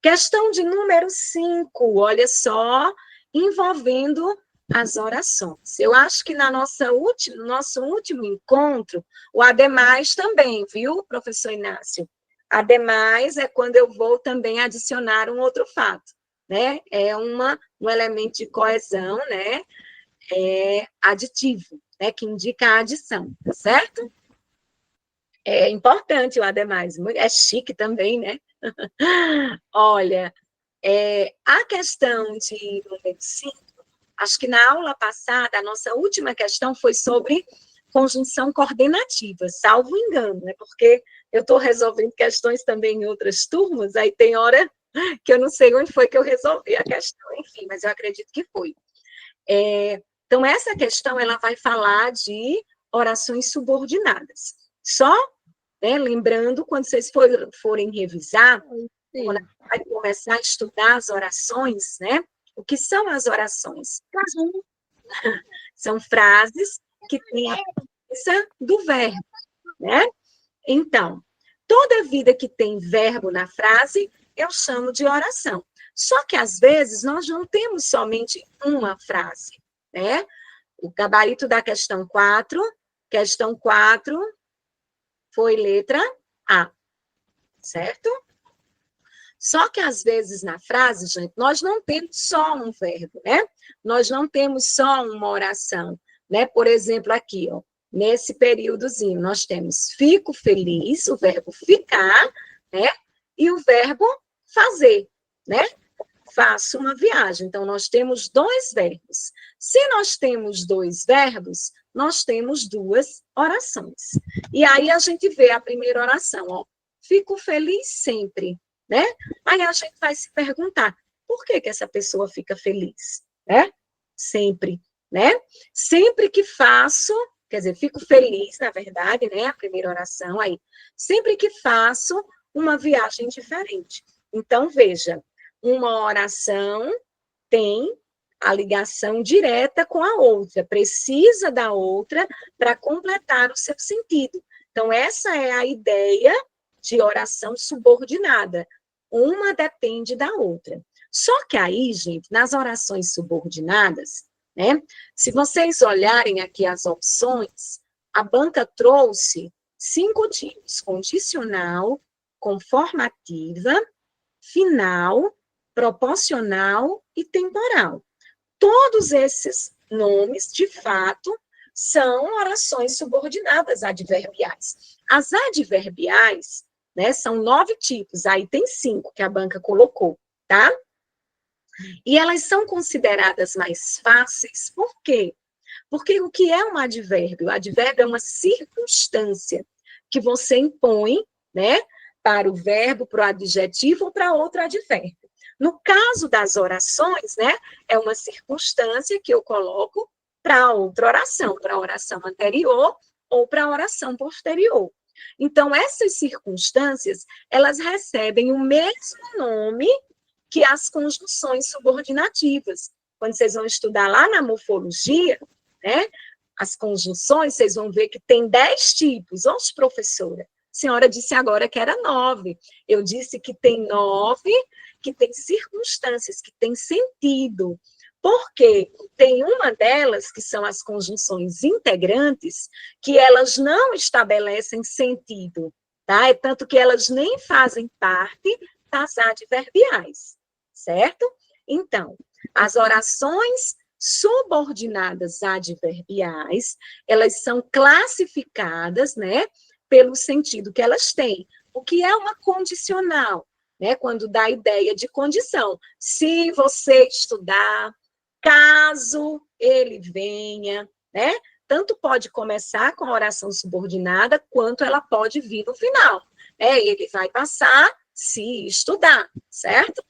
Questão de número 5, olha só, envolvendo as orações. Eu acho que no nosso último encontro, o ademais também, viu, professor Inácio? Ademais é quando eu vou também adicionar um outro fato, né? É um elemento de coesão, né? Aditivo, né? Que indica a adição, tá certo? É importante o ademais, é chique também, né? Olha, a questão de número 5, acho que na aula passada, a nossa última questão foi sobre conjunção coordenativa, salvo engano, né? Porque eu estou resolvendo questões também em outras turmas, aí tem hora que eu não sei onde foi que eu resolvi a questão, enfim, mas eu acredito que foi. Então, essa questão, ela vai falar de orações subordinadas. Só, né, lembrando, quando vocês forem revisar, quando vai começar a estudar as orações, né? O que são as orações? São frases que têm a presença do verbo, né? Então, toda vida que tem verbo na frase, eu chamo de oração. Só que, às vezes, nós não temos somente uma frase, né? O gabarito da questão 4 foi letra A, certo? Só que, às vezes, na frase, gente, nós não temos só um verbo, né? Nós não temos só uma oração, né? Por exemplo, aqui, ó, nesse períodozinho, nós temos fico feliz, o verbo ficar, né? E o verbo fazer, né? Faço uma viagem. Então, nós temos dois verbos. Se nós temos dois verbos, nós temos duas orações. E aí a gente vê a primeira oração, ó. Fico feliz sempre, né? Aí a gente vai se perguntar, por que que essa pessoa fica feliz, né? Sempre, né? Sempre que faço, quer dizer, fico feliz, na verdade, né? A primeira oração aí. Sempre que faço uma viagem diferente. Então, veja, uma oração tem a ligação direta com a outra, precisa da outra para completar o seu sentido. Então, essa é a ideia de oração subordinada. Uma depende da outra. Só que aí, gente, nas orações subordinadas, né? Se vocês olharem aqui as opções, a banca trouxe 5 tipos: condicional, conformativa, final, proporcional e temporal. Todos esses nomes, de fato, são orações subordinadas adverbiais. As adverbiais, né, são 9 tipos, aí tem 5 que a banca colocou, tá? E elas são consideradas mais fáceis, por quê? Porque o que é um advérbio? O advérbio é uma circunstância que você impõe, né, para o verbo, para o adjetivo ou para outro advérbio. No caso das orações, né, é uma circunstância que eu coloco para outra oração, para a oração anterior ou para a oração posterior. Então, essas circunstâncias, elas recebem o mesmo nome que as conjunções subordinativas. Quando vocês vão estudar lá na morfologia, né, as conjunções, vocês vão ver que tem 10 tipos. Oxe, professora, a senhora disse agora que era 9. Eu disse que tem 9, que tem circunstâncias, que tem sentido. Porque tem uma delas, que são as conjunções integrantes, que elas não estabelecem sentido, tá? É tanto que elas nem fazem parte das adverbiais, certo? Então, as orações subordinadas adverbiais, elas são classificadas, né, pelo sentido que elas têm. O que é uma condicional, né, quando dá a ideia de condição. Se você estudar, caso ele venha, né, tanto pode começar com a oração subordinada, quanto ela pode vir no final. Ele vai passar se estudar, certo?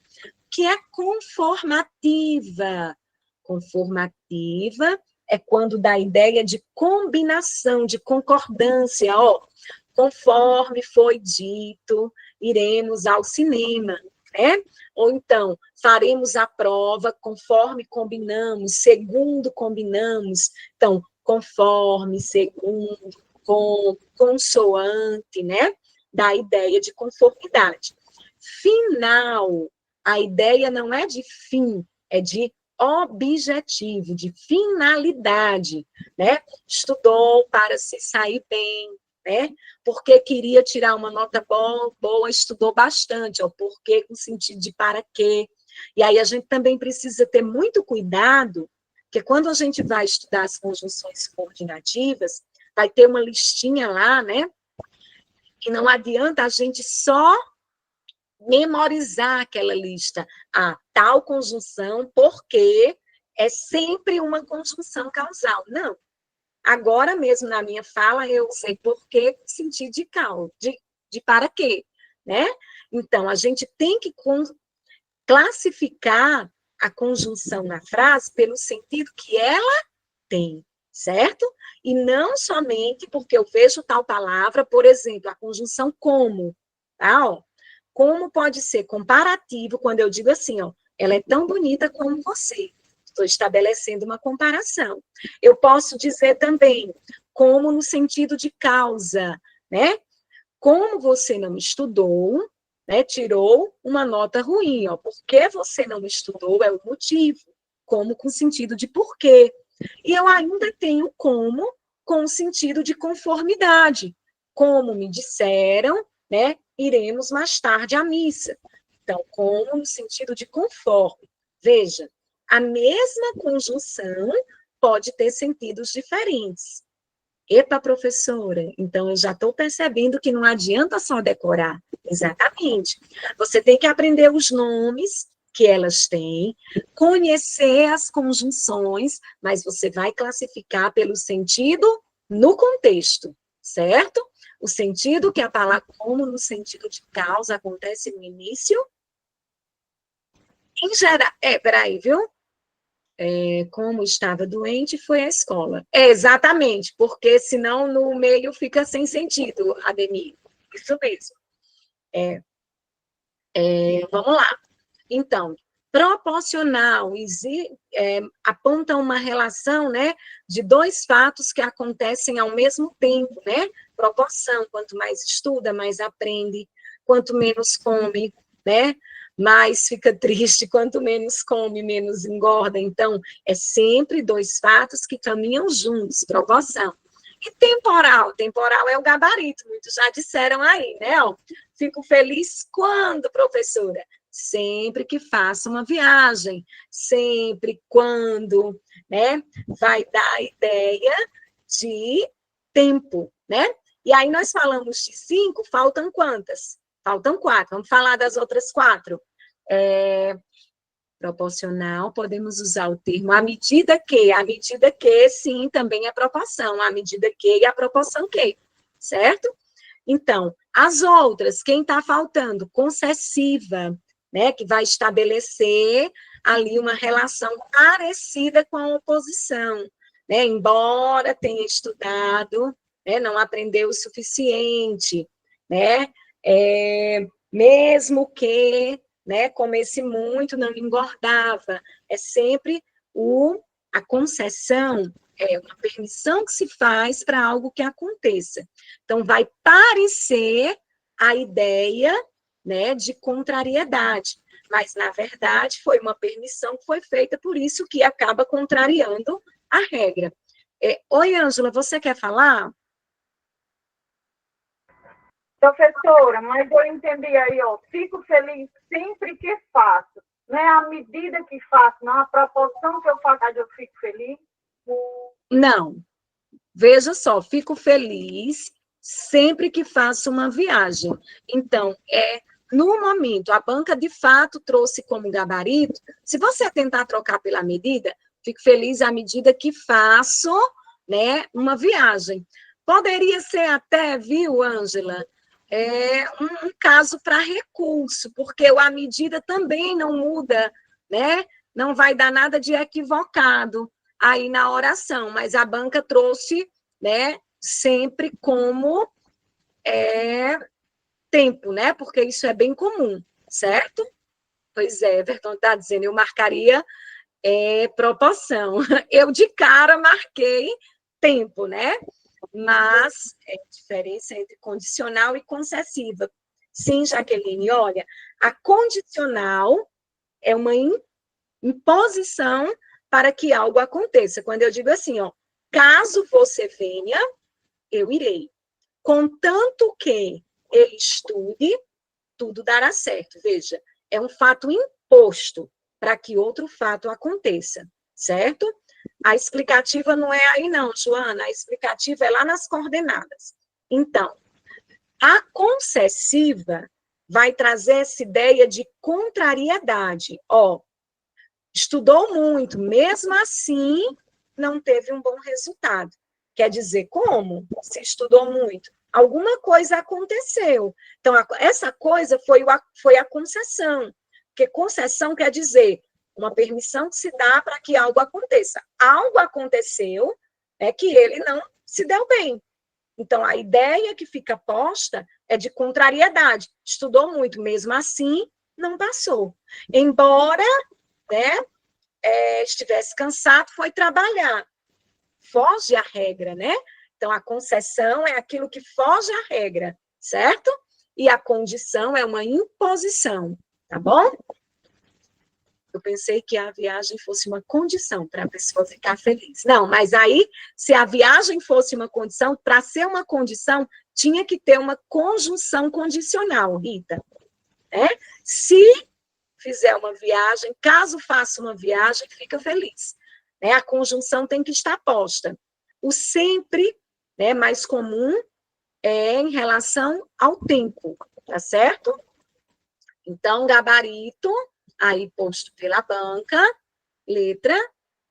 Que é conformativa. Conformativa é quando dá a ideia de combinação, de concordância. Ó, conforme foi dito, iremos ao cinema, né? Ou então, faremos a prova conforme combinamos, segundo combinamos. Então, conforme, segundo, com, consoante, né? Dá a ideia de conformidade. Final, a ideia não é de fim, é de objetivo, de finalidade, né? Estudou para se sair bem, né? Porque queria tirar uma nota boa, estudou bastante, ó, porque com sentido de para quê. E aí a gente também precisa ter muito cuidado, porque quando a gente vai estudar as conjunções coordinativas, vai ter uma listinha lá, né? E não adianta a gente só memorizar aquela lista. Tal conjunção, porque é sempre uma conjunção causal. Não. Agora mesmo, na minha fala, eu usei porque com sentido de de para quê, né? Então, a gente tem que classificar a conjunção na frase pelo sentido que ela tem, certo? E não somente porque eu vejo tal palavra, por exemplo, a conjunção como, tá? Ó, como pode ser comparativo quando eu digo assim, ó, ela é tão bonita como você. Estou estabelecendo uma comparação. Eu posso dizer também como no sentido de causa, né? Como você não estudou, né, tirou uma nota ruim, ó. Por que você não estudou é o motivo. Como com sentido de porquê. E eu ainda tenho como com o sentido de conformidade. Como me disseram, né, iremos mais tarde à missa. Então, como no sentido de conforme. Veja, a mesma conjunção pode ter sentidos diferentes. Epa, professora, então eu já estou percebendo que não adianta só decorar. Exatamente. Você tem que aprender os nomes que elas têm, conhecer as conjunções, mas você vai classificar pelo sentido no contexto, certo? O sentido que a palavra, como no sentido de causa, acontece no início. Em geral, peraí, viu? Como estava doente, foi à escola. Exatamente, porque senão no meio fica sem sentido, Ademir. Isso mesmo. Vamos lá. Então, proporcional aponta uma relação, né, de dois fatos que acontecem ao mesmo tempo, né? Proporção, quanto mais estuda, mais aprende, quanto menos come, né? Mais fica triste, quanto menos come, menos engorda. Então, é sempre dois fatos que caminham juntos, proporção. E temporal? Temporal é o gabarito, muitos já disseram aí, né? Ó, fico feliz quando, professora? Sempre que faça uma viagem, sempre quando, né? Vai dar a ideia de tempo, né? E aí nós falamos de 5, faltam quantas? Faltam 4. Vamos falar das outras 4. Proporcional, podemos usar o termo à medida que, sim, também é proporção, à medida que e a proporção que, certo? Então, as outras, quem está faltando? Concessiva, né, que vai estabelecer ali uma relação parecida com a oposição, né, embora tenha estudado, né, não aprendeu o suficiente, né, mesmo que, né, comesse muito, não engordava, é sempre a concessão, uma permissão que se faz para algo que aconteça. Então, vai parecer a ideia, né, de contrariedade, mas, na verdade, foi uma permissão que foi feita, por isso que acaba contrariando a regra. Oi, Ângela, você quer falar? Professora, mas eu entendi aí, ó, fico feliz sempre que faço. Não é a medida que faço, não a proporção que eu faço, eu fico feliz. Não. Veja só, fico feliz sempre que faço uma viagem. Então, no momento, a banca de fato trouxe como gabarito. Se você tentar trocar pela medida, fico feliz à medida que faço, né, uma viagem. Poderia ser até, viu, Ângela, um caso para recurso, porque a medida também não muda, né? Não vai dar nada de equivocado aí na oração, mas a banca trouxe, né, sempre como tempo, né? Porque isso é bem comum, certo? Pois é, Everton está dizendo, eu marcaria proporção. Eu de cara marquei tempo, né? Mas é diferença entre condicional e concessiva. Sim, Jaqueline, olha, a condicional é uma imposição para que algo aconteça. Quando eu digo assim, ó, caso você venha, eu irei. Contanto que ele estude, tudo dará certo. Veja, é um fato imposto para que outro fato aconteça, certo? A explicativa não é aí, não, Joana. A explicativa é lá nas coordenadas. Então, a concessiva vai trazer essa ideia de contrariedade. Ó, estudou muito, mesmo assim, não teve um bom resultado. Quer dizer, como? Se estudou muito. Alguma coisa aconteceu. Então, essa coisa foi a concessão. Porque concessão quer dizer uma permissão que se dá para que algo aconteça. Algo aconteceu é que ele não se deu bem. Então, a ideia que fica posta é de contrariedade. Estudou muito, mesmo assim, não passou. Embora, né, estivesse cansado, foi trabalhar. Foge à regra, né? Então, a concessão é aquilo que foge à regra, certo? E a condição é uma imposição, tá bom? Eu pensei que a viagem fosse uma condição para a pessoa ficar feliz. Não, mas aí, se a viagem fosse uma condição, para ser uma condição, tinha que ter uma conjunção condicional, Rita. Né? Se fizer uma viagem, caso faça uma viagem, fica feliz. Né? A conjunção tem que estar posta. O sempre né, mais comum é em relação ao tempo, tá certo? Então, gabarito, aí posto pela banca, letra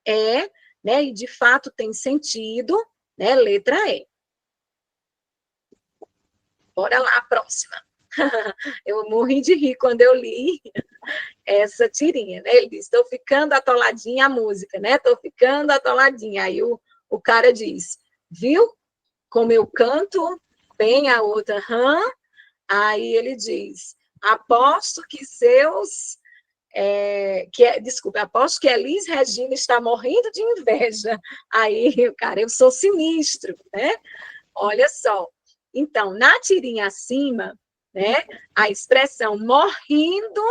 E, né, e de fato tem sentido, né, letra E. Bora lá, a próxima. Eu morri de rir quando eu li essa tirinha, né? Ele diz, estou ficando atoladinha a música, né? Estou ficando atoladinha. Aí o cara diz, viu como eu canto bem a outra rã? Aí ele diz, aposto que seus... desculpa, aposto que Elis Regina está morrendo de inveja. Aí, cara, eu sou sinistro, né? Olha só. Então, na tirinha acima, né, a expressão morrendo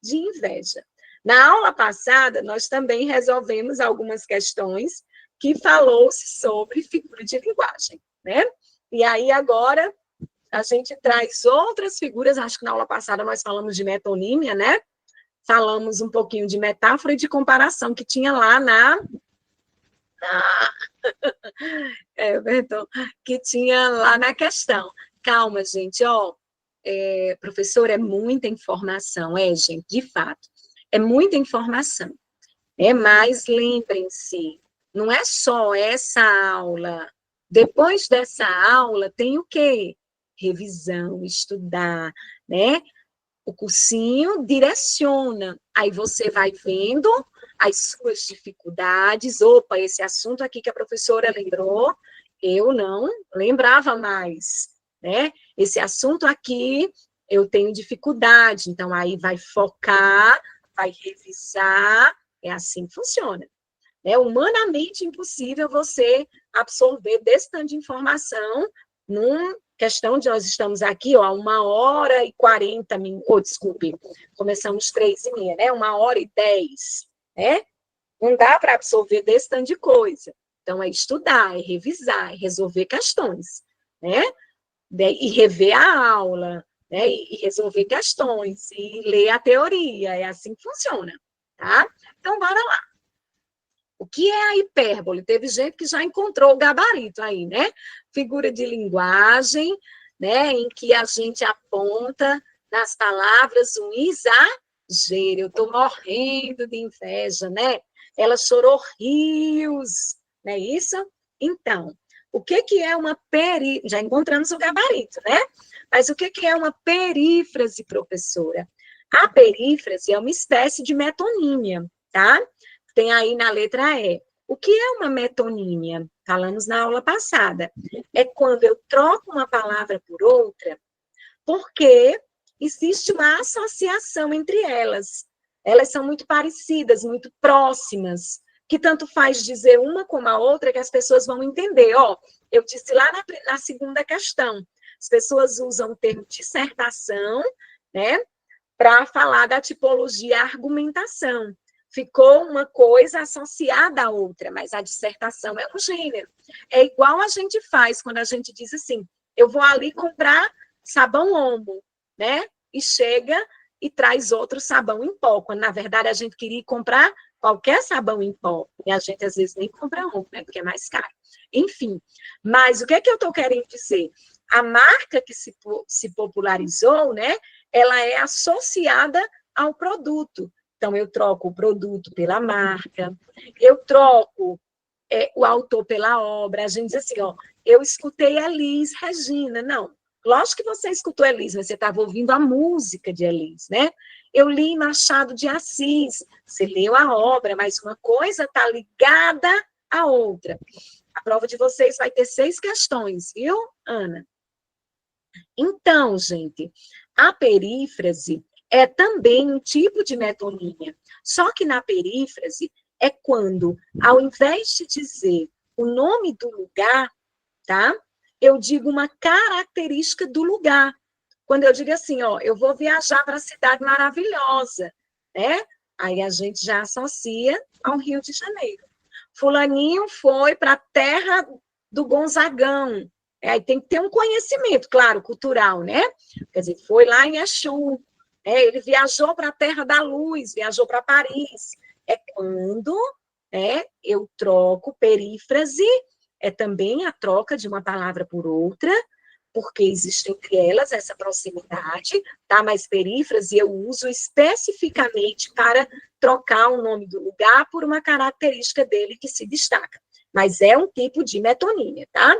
de inveja. Na aula passada, nós também resolvemos algumas questões que falou-se sobre figura de linguagem, né? E aí, agora, a gente traz outras figuras, acho que na aula passada nós falamos de metonímia, né? Falamos um pouquinho de metáfora e de comparação que tinha lá Everton, que tinha lá na questão. Calma, gente, ó, professor, é muita informação, gente, de fato, é muita informação, mas lembrem-se, não é só essa aula, depois dessa aula tem o quê? Revisão, estudar, né? O cursinho direciona, aí você vai vendo as suas dificuldades, opa, esse assunto aqui que a professora lembrou, eu não lembrava mais, né? Esse assunto aqui eu tenho dificuldade, então aí vai focar, vai revisar, é assim que funciona. É humanamente impossível você absorver desse tanto de informação num questão de nós estamos aqui, ó, 1h40 minutos, desculpe, começamos 3h30, né? 1h10, né? Não dá para absorver desse tanto de coisa. Então, é estudar, é revisar, é resolver questões, né? E rever a aula, né? E resolver questões, e ler a teoria, é assim que funciona, tá? Então, bora lá. O que é a hipérbole? Teve gente que já encontrou o gabarito aí, né? Figura de linguagem, né? Em que a gente aponta nas palavras um exagero. Eu estou morrendo de inveja, né? Ela chorou rios, não é isso? Então, o que é uma perífrase? Já encontramos o gabarito, né? Mas o que é uma perífrase, professora? A perífrase é uma espécie de metonímia, tá? Tem aí na letra E. O que é uma metonímia? Falamos na aula passada. É quando eu troco uma palavra por outra, porque existe uma associação entre elas. Elas são muito parecidas, muito próximas, que tanto faz dizer uma como a outra que as pessoas vão entender. Ó, eu disse lá na segunda questão, as pessoas usam o termo dissertação, né, para falar da tipologia argumentação. Ficou uma coisa associada à outra, mas a dissertação é um gênero. É igual a gente faz quando a gente diz assim, eu vou ali comprar sabão Omo, né? E chega e traz outro sabão em pó, quando na verdade a gente queria comprar qualquer sabão em pó, e a gente às vezes nem compra Omo, né? Porque é mais caro. Enfim, mas o que é que eu estou querendo dizer? A marca que se popularizou, né? Ela é associada ao produto. Então, eu troco o produto pela marca, eu troco o autor pela obra. A gente diz assim, ó, eu escutei Elis Regina. Não, lógico que você escutou Elis, mas você estava ouvindo a música de Elis, né? Eu li Machado de Assis, você leu a obra, mas uma coisa está ligada à outra. A prova de vocês vai ter 6 questões, viu, Ana? Então, gente, a perífrase é também um tipo de metonímia. Só que na perífrase é quando, ao invés de dizer o nome do lugar, tá? Eu digo uma característica do lugar. Quando eu digo assim, ó, eu vou viajar para a cidade maravilhosa, né? Aí a gente já associa ao Rio de Janeiro. Fulaninho foi para a terra do Gonzagão. Aí tem que ter um conhecimento, claro, cultural, né? Quer dizer, foi lá em Exu, ele viajou para a Terra da Luz, viajou para Paris. É quando eu troco perífrase é também a troca de uma palavra por outra, porque existe entre elas essa proximidade, tá? Mas perífrase eu uso especificamente para trocar o nome do lugar por uma característica dele que se destaca. Mas é um tipo de metonímia, tá?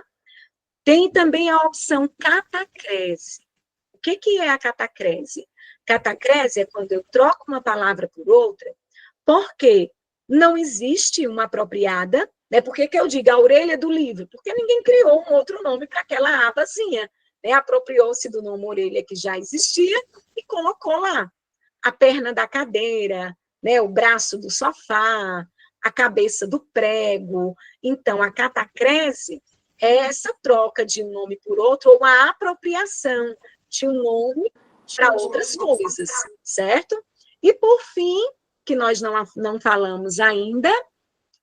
Tem também a opção catacrese. O que é a catacrese? Catacrese é quando eu troco uma palavra por outra, porque não existe uma apropriada, né? Por que eu digo a orelha do livro? Porque ninguém criou um outro nome para aquela abazinha, né? Apropriou-se do nome orelha que já existia e colocou lá. A perna da cadeira, né? O braço do sofá, a cabeça do prego. Então, a catacrese é essa troca de um nome por outro ou a apropriação de um nome para outras coisas, certo? E, por fim, que nós não falamos ainda,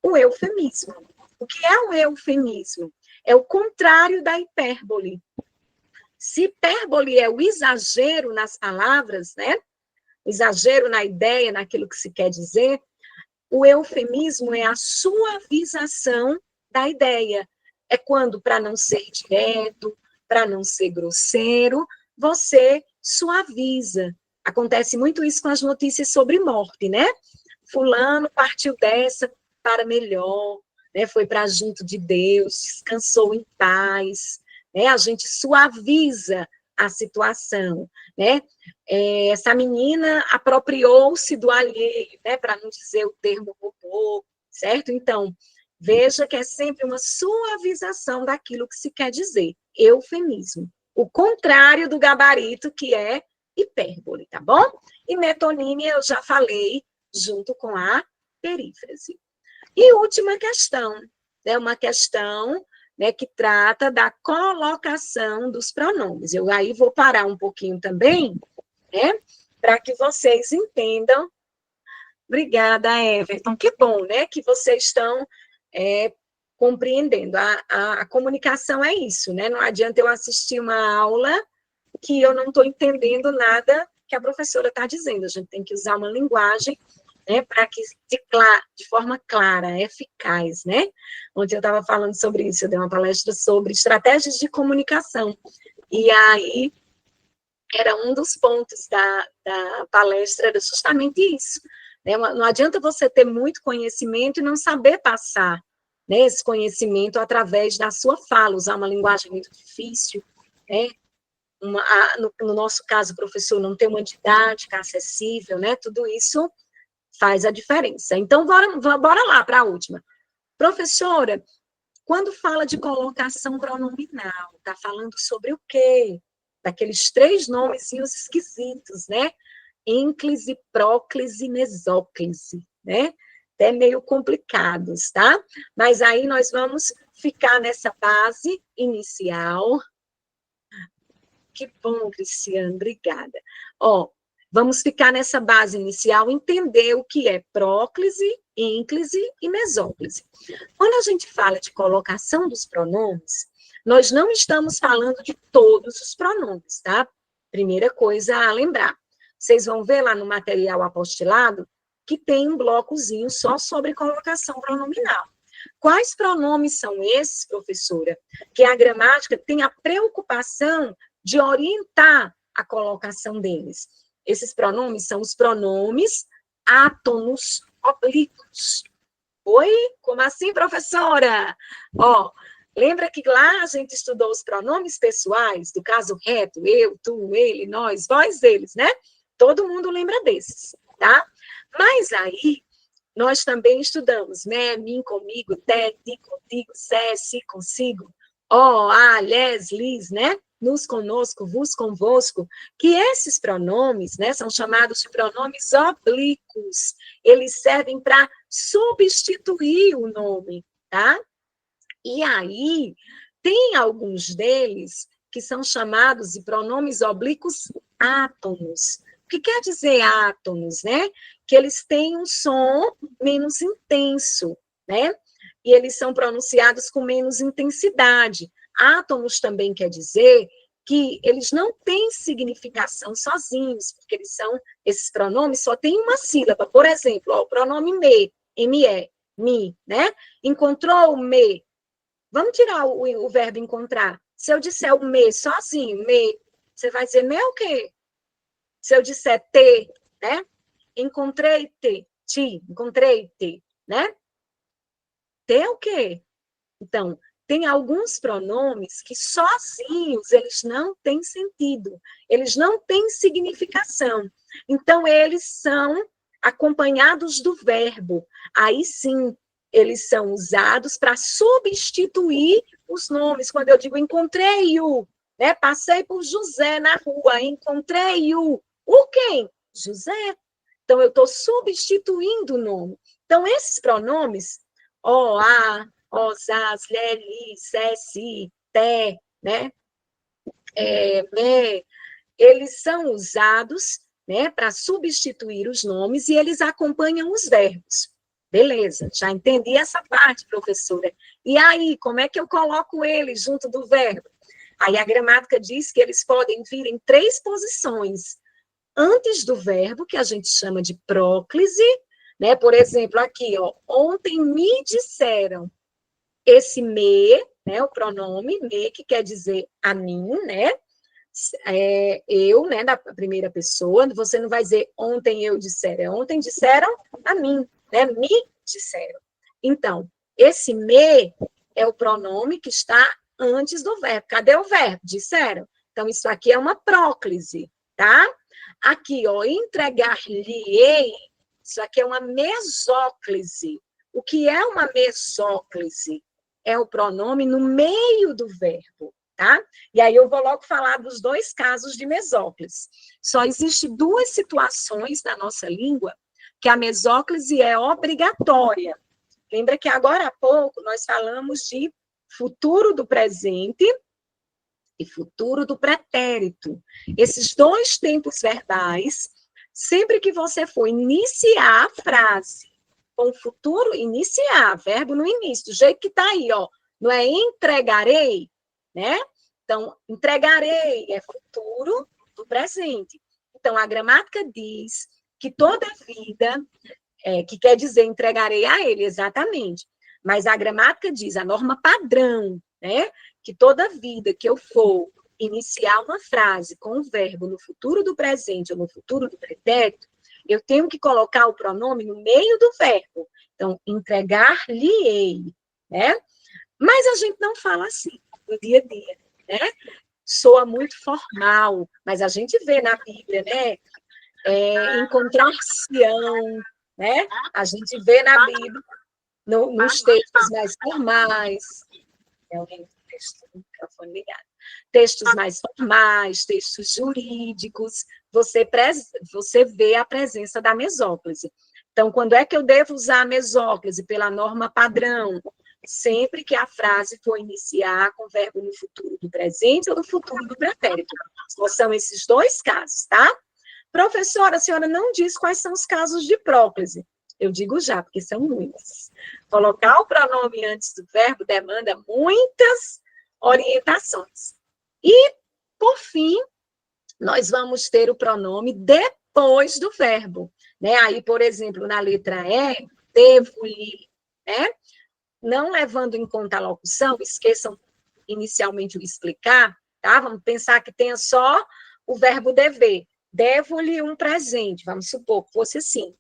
o eufemismo. O que é o eufemismo? É o contrário da hipérbole. Se hipérbole é o exagero nas palavras, né? O exagero na ideia, naquilo que se quer dizer, o eufemismo é a suavização da ideia. É quando, para não ser direto, para não ser grosseiro, você suaviza. Acontece muito isso com as notícias sobre morte, né? Fulano partiu dessa para melhor, né? Foi para junto de Deus, descansou em paz, né? A gente suaviza a situação, né? Essa menina apropriou-se do alheio, né? Para não dizer o termo robô, certo? Então, veja que é sempre uma suavização daquilo que se quer dizer, eufemismo. O contrário do gabarito, que é hipérbole, tá bom? E metonímia eu já falei, junto com a perífrase. E última questão, né, uma questão, né, que trata da colocação dos pronomes. Eu aí vou parar um pouquinho também, né, para que vocês entendam. Obrigada, Everton. Que bom, né, que vocês estão compreendendo. A comunicação é isso, né? Não adianta eu assistir uma aula que eu não estou entendendo nada que a professora está dizendo. A gente tem que usar uma linguagem, né, para que de forma clara, eficaz, né? Ontem eu estava falando sobre isso, eu dei uma palestra sobre estratégias de comunicação, e aí era um dos pontos da palestra, era justamente isso, né? Não adianta você ter muito conhecimento e não saber passar, né, esse conhecimento através da sua fala, usar uma linguagem muito difícil, né? No nosso caso, o professor não tem uma didática acessível, né? Tudo isso faz a diferença. Então, bora lá para a última. Professora, quando fala de colocação pronominal, está falando sobre o quê? Daqueles 3 nomezinhos esquisitos, né? Ínclise, próclise, mesóclise, né? Até meio complicados, tá? Mas aí nós vamos ficar nessa base inicial. Que bom, Cristiane, obrigada. Ó, vamos ficar nessa base inicial, entender o que é próclise, ínclise e mesóclise. Quando a gente fala de colocação dos pronomes, nós não estamos falando de todos os pronomes, tá? Primeira coisa a lembrar. Vocês vão ver lá no material apostilado que tem um blocozinho só sobre colocação pronominal. Quais pronomes são esses, professora? Que a gramática tem a preocupação de orientar a colocação deles. Esses pronomes são os pronomes átonos oblíquos. Oi? Como assim, professora? Ó, lembra que lá a gente estudou os pronomes pessoais, do caso reto, eu, tu, ele, nós, vós, eles, né? Todo mundo lembra desses, tá? Mas aí, nós também estudamos, né? Mim, comigo, te, ti, contigo, se, si, consigo, ó, a, lhes, lis, né? Nos, conosco, vos, convosco, que esses pronomes, né, são chamados de pronomes oblíquos. Eles servem para substituir o nome, tá? E aí, tem alguns deles que são chamados de pronomes oblíquos átonos. O que quer dizer átonos, né? Que eles têm um som menos intenso, né? E eles são pronunciados com menos intensidade. Átonos também quer dizer que eles não têm significação sozinhos, porque esses pronomes só têm uma sílaba. Por exemplo, ó, o pronome me, me, me, né? Encontrou me, Vamos tirar o verbo encontrar. Se eu disser o me sozinho, me, você vai dizer me o quê? Se eu disser te, né? Encontrei-te, encontrei-te, né? Te é o quê? Então, tem alguns pronomes que sozinhos eles não têm sentido, eles não têm significação. Então, eles são acompanhados do verbo. Aí sim, eles são usados para substituir os nomes. Quando eu digo encontrei-o, né? Passei por José na rua, encontrei-o. O quem? José. Então, eu estou substituindo o nome. Então, esses pronomes, o, a, os, as, lhe, se, si, te, né? Me, eles são usados, né, para substituir os nomes e eles acompanham os verbos. Beleza, já entendi essa parte, professora. E aí, como é que eu coloco eles junto do verbo? Aí a gramática diz que eles podem vir em 3 posições. Antes do verbo, que a gente chama de próclise, né? Por exemplo, aqui, ó, ontem me disseram. Esse me, né, o pronome me, que quer dizer a mim, né? Eu, né, da primeira pessoa, você não vai dizer ontem eu disseram, ontem disseram a mim, né? Me disseram. Então, esse me é o pronome que está antes do verbo. Cadê o verbo? Disseram. Então, isso aqui é uma próclise, tá? Aqui, ó, entregar-lhe-ei, isso aqui é uma mesóclise. O que é uma mesóclise? É o pronome no meio do verbo, tá? E aí eu vou logo falar dos 2 casos de mesóclise. Só existem 2 situações na nossa língua que a mesóclise é obrigatória. Lembra que agora há pouco nós falamos de futuro do presente e futuro do pretérito. Esses 2 tempos verbais, sempre que você for iniciar a frase com o futuro, iniciar, verbo no início, do jeito que está aí, ó. Não é entregarei, né? Então, entregarei é futuro do presente. Então, a gramática diz que toda vida, que quer dizer entregarei a ele, exatamente. Mas a gramática diz, a norma padrão, né? Que toda vida que eu for iniciar uma frase com o verbo no futuro do presente ou no futuro do pretérito, eu tenho que colocar o pronome no meio do verbo. Então, entregar-lhe-ei, né? Mas a gente não fala assim no dia a dia, né? Soa muito formal, mas a gente vê na Bíblia, né? Encontrar-se-ão, né? A gente vê na Bíblia, nos textos mais formais, realmente, texto do microfone ligado. Textos mais formais, textos jurídicos, você vê a presença da mesóclise. Então, quando é que eu devo usar a mesóclise? Pela norma padrão, sempre que a frase for iniciar com verbo no futuro do presente ou no futuro do pretérito. São esses 2 casos, tá? Professora, a senhora não diz quais são os casos de próclise. Eu digo já, porque são muitos. Colocar o pronome antes do verbo demanda muitas orientações. E, por fim, nós vamos ter o pronome depois do verbo. Né? Aí, por exemplo, na letra E, devo-lhe, né? Não levando em conta a locução, esqueçam inicialmente o explicar, tá? Vamos pensar que tenha só o verbo dever. Devo-lhe um presente, vamos supor que fosse assim.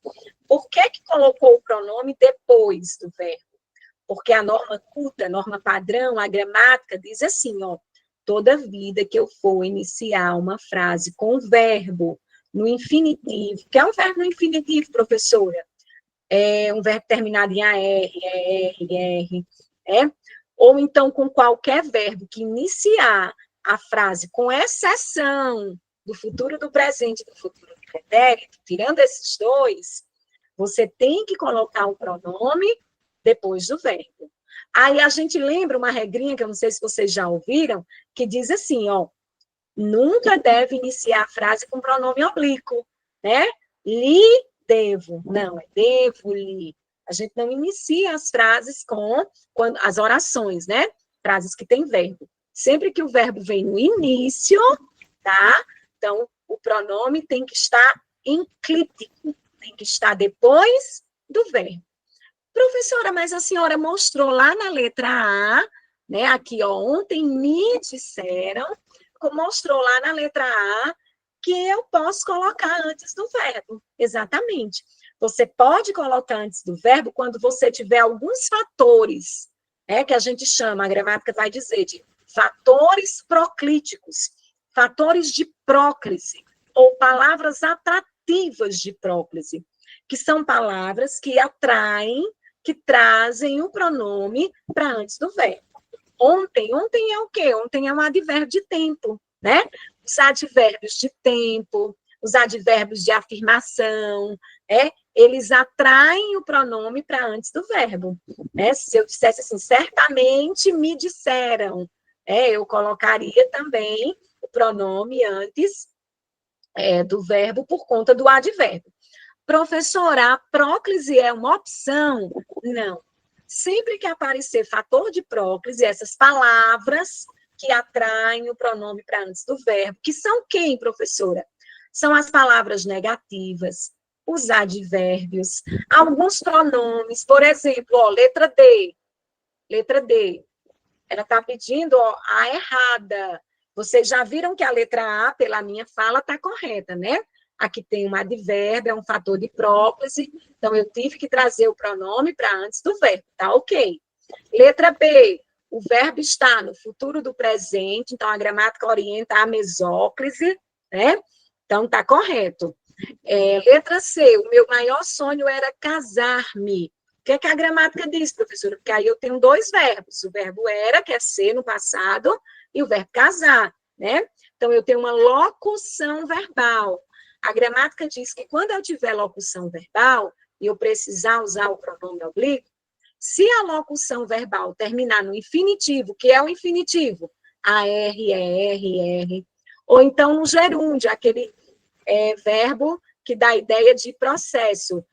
Por que colocou o pronome depois do verbo? Porque a norma culta, a norma padrão, a gramática diz assim, ó, toda vida que eu for iniciar uma frase com verbo no infinitivo, que é um verbo no infinitivo, professora, é um verbo terminado em AR, ER, ou então com qualquer verbo que iniciar a frase, com exceção do futuro do presente e do futuro do pretérito, tirando esses 2, você tem que colocar o pronome depois do verbo. Aí a gente lembra uma regrinha, que eu não sei se vocês já ouviram, que diz assim, ó, nunca deve iniciar a frase com pronome oblíquo, né? Lhe devo. Não, é devo-lhe. A gente não inicia as frases as orações, né? Frases que têm verbo. Sempre que o verbo vem no início, tá? Então, o pronome tem que estar enclíptico, tem que estar depois do verbo. Professora, mas a senhora mostrou lá na letra A, né? Aqui, ó, ontem me disseram, mostrou lá na letra A, que eu posso colocar antes do verbo. Exatamente. Você pode colocar antes do verbo quando você tiver alguns fatores, que a gente chama, a gramática vai dizer, de fatores proclíticos, fatores de próclise, ou palavras atrativas de próclise, que são palavras que atraem, que trazem o pronome para antes do verbo. Ontem é o quê? Ontem é um advérbio de tempo, né? Os advérbios de tempo, os advérbios de afirmação, eles atraem o pronome para antes do verbo. Se eu dissesse assim, certamente me disseram, eu colocaria também o pronome antes do verbo por conta do advérbio. Professora, a próclise é uma opção? Não. Sempre que aparecer fator de próclise, essas palavras que atraem o pronome para antes do verbo, que são quem, professora? São as palavras negativas, os advérbios, alguns pronomes, por exemplo, ó, letra D. Ela está pedindo a errada. Vocês já viram que a letra A, pela minha fala, está correta, né? Aqui tem um advérbio, é um fator de próclise, então eu tive que trazer o pronome para antes do verbo, tá ok. Letra B, o verbo está no futuro do presente, então a gramática orienta a mesóclise, né? Então tá correto. Letra C, o meu maior sonho era casar-me. O que é que a gramática diz, professora? Porque aí eu tenho dois verbos, o verbo era, que é ser no passado, e o verbo casar, né? Então eu tenho uma locução verbal. A gramática diz que quando eu tiver locução verbal e eu precisar usar o pronome oblíquo, se a locução verbal terminar no infinitivo, que é o infinitivo, AR, ER, ou então no gerúndio, aquele verbo que dá a ideia de processo,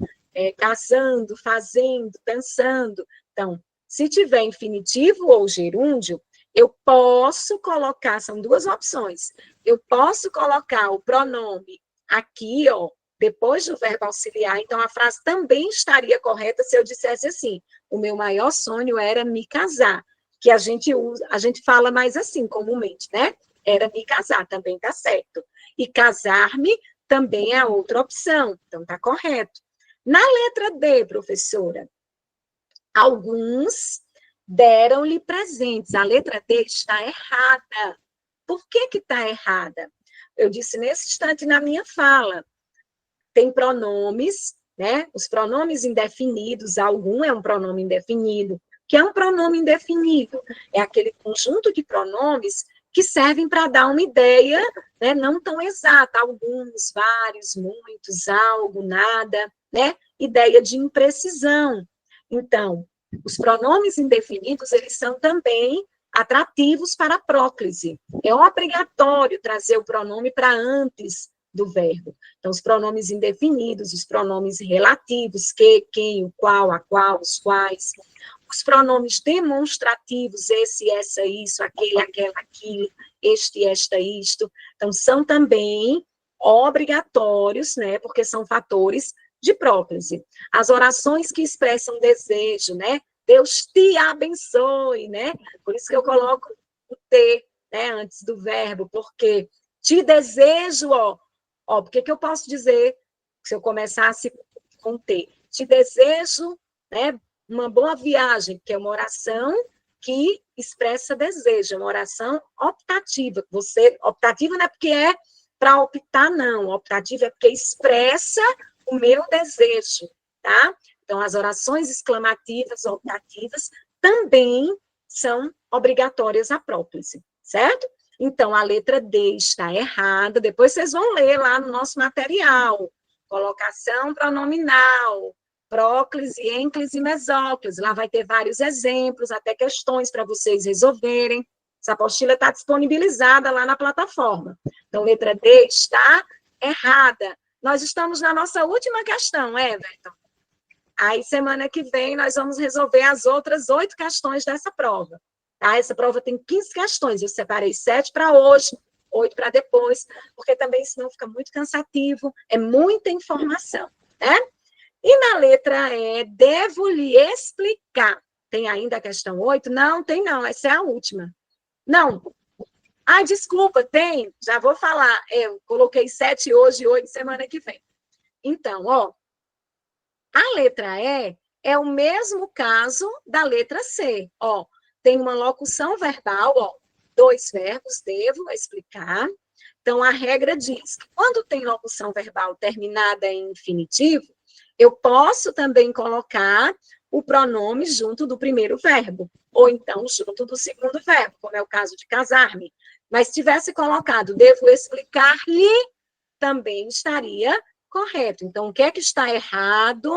casando, fazendo, pensando. Então, se tiver infinitivo ou gerúndio, eu posso colocar, são duas opções, eu posso colocar o pronome aqui, ó, depois do verbo auxiliar, então a frase também estaria correta se eu dissesse assim, o meu maior sonho era me casar, que a gente fala mais assim, comumente, né? Era me casar, também tá certo. E casar-me também é outra opção, então tá correto. Na letra D, professora, alguns deram-lhe presentes, a letra D está errada. Por que está errada? Eu disse nesse instante na minha fala, tem pronomes, né? Os pronomes indefinidos, algum é um pronome indefinido. Que é um pronome indefinido? É aquele conjunto de pronomes que servem para dar uma ideia, né? Não tão exata, alguns, vários, muitos, algo, nada, né? Ideia de imprecisão. Então, os pronomes indefinidos, eles são também atrativos para a próclise. É obrigatório trazer o pronome para antes do verbo. Então, os pronomes indefinidos, os pronomes relativos, que, quem, o qual, a qual, os quais. Os pronomes demonstrativos, esse, essa, isso, aquele, aquela, aquilo, este, esta, isto. Então, são também obrigatórios, né? Porque são fatores de próclise. As orações que expressam desejo, né? Deus te abençoe, né? Por isso que eu coloco o T, né, antes do verbo, porque te desejo, por que eu posso dizer, se eu começasse com T, te desejo, né, uma boa viagem, que é uma oração que expressa desejo, é uma oração optativa. Optativa não é porque é para optar, não. Optativa é porque expressa o meu desejo, tá? Então, as orações exclamativas, optativas, também são obrigatórias à próclise, certo? Então, a letra D está errada, depois vocês vão ler lá no nosso material, colocação pronominal, próclise, ênclise e mesóclise, lá vai ter vários exemplos, até questões para vocês resolverem, essa apostila está disponibilizada lá na plataforma. Então, letra D está errada. Nós estamos na nossa última questão, Everton. Aí, semana que vem, nós vamos resolver as outras 8 questões dessa prova. Tá? Essa prova tem 15 questões. Eu separei 7 para hoje, 8 para depois, porque também, senão, fica muito cansativo. É muita informação, né? E na letra E, devo lhe explicar. Tem ainda a questão 8? Não, tem não, essa é a última. Não. Ah, desculpa, tem. Já vou falar. Eu coloquei 7 hoje e 8 semana que vem. Então, ó, a letra E é o mesmo caso da letra C. Ó, tem uma locução verbal, ó, 2 verbos, devo explicar. Então, a regra diz que quando tem locução verbal terminada em infinitivo, eu posso também colocar o pronome junto do primeiro verbo, ou então junto do segundo verbo, como é o caso de casar-me. Mas se tivesse colocado, devo explicar-lhe, também estaria correto. Então, o que é que está errado?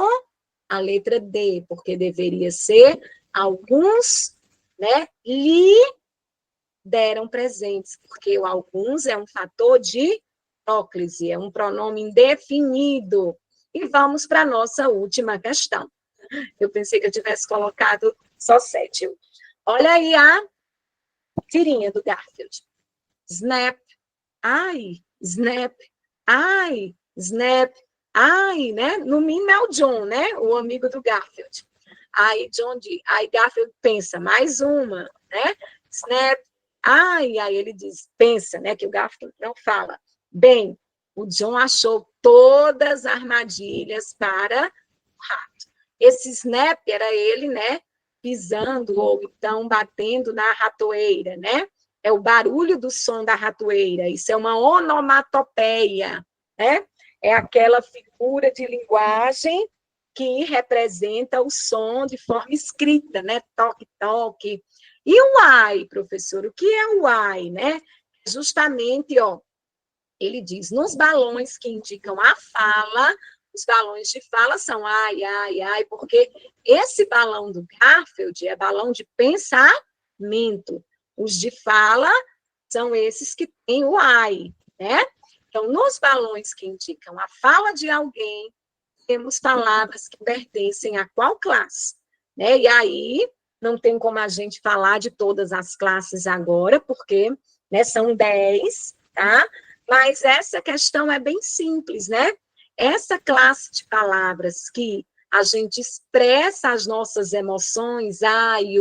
A letra D, porque deveria ser alguns, né, lhe deram presentes, porque o alguns é um fator de próclise, é um pronome indefinido. E vamos para a nossa última questão. Eu pensei que eu tivesse colocado só 7. Olha aí a tirinha do Garfield. Snap, ai, snap, ai, snap, ai, né? No mínimo é o John, né? O amigo do Garfield. Aí aí Garfield pensa, mais uma, né? Snap, ai, aí ele diz, pensa, né? Que o Garfield não fala. Bem, o John achou todas as armadilhas para o rato. Esse snap era ele, né? Pisando ou então batendo na ratoeira, né? É o barulho do som da ratoeira. Isso é uma onomatopeia, né? É aquela figura de linguagem que representa o som de forma escrita, né? Toque, toque. E o ai, professor? O que é o ai, né? Justamente, ó, ele diz, nos balões que indicam a fala, os balões de fala são ai, ai, ai, porque esse balão do Garfield é balão de pensamento. Os de fala são esses que têm o ai, né? Então, nos balões que indicam a fala de alguém, temos palavras que pertencem a qual classe, né? E aí, não tem como a gente falar de todas as classes agora, porque, né, são 10, tá? Mas essa questão é bem simples, né? Essa classe de palavras que a gente expressa as nossas emoções, ai,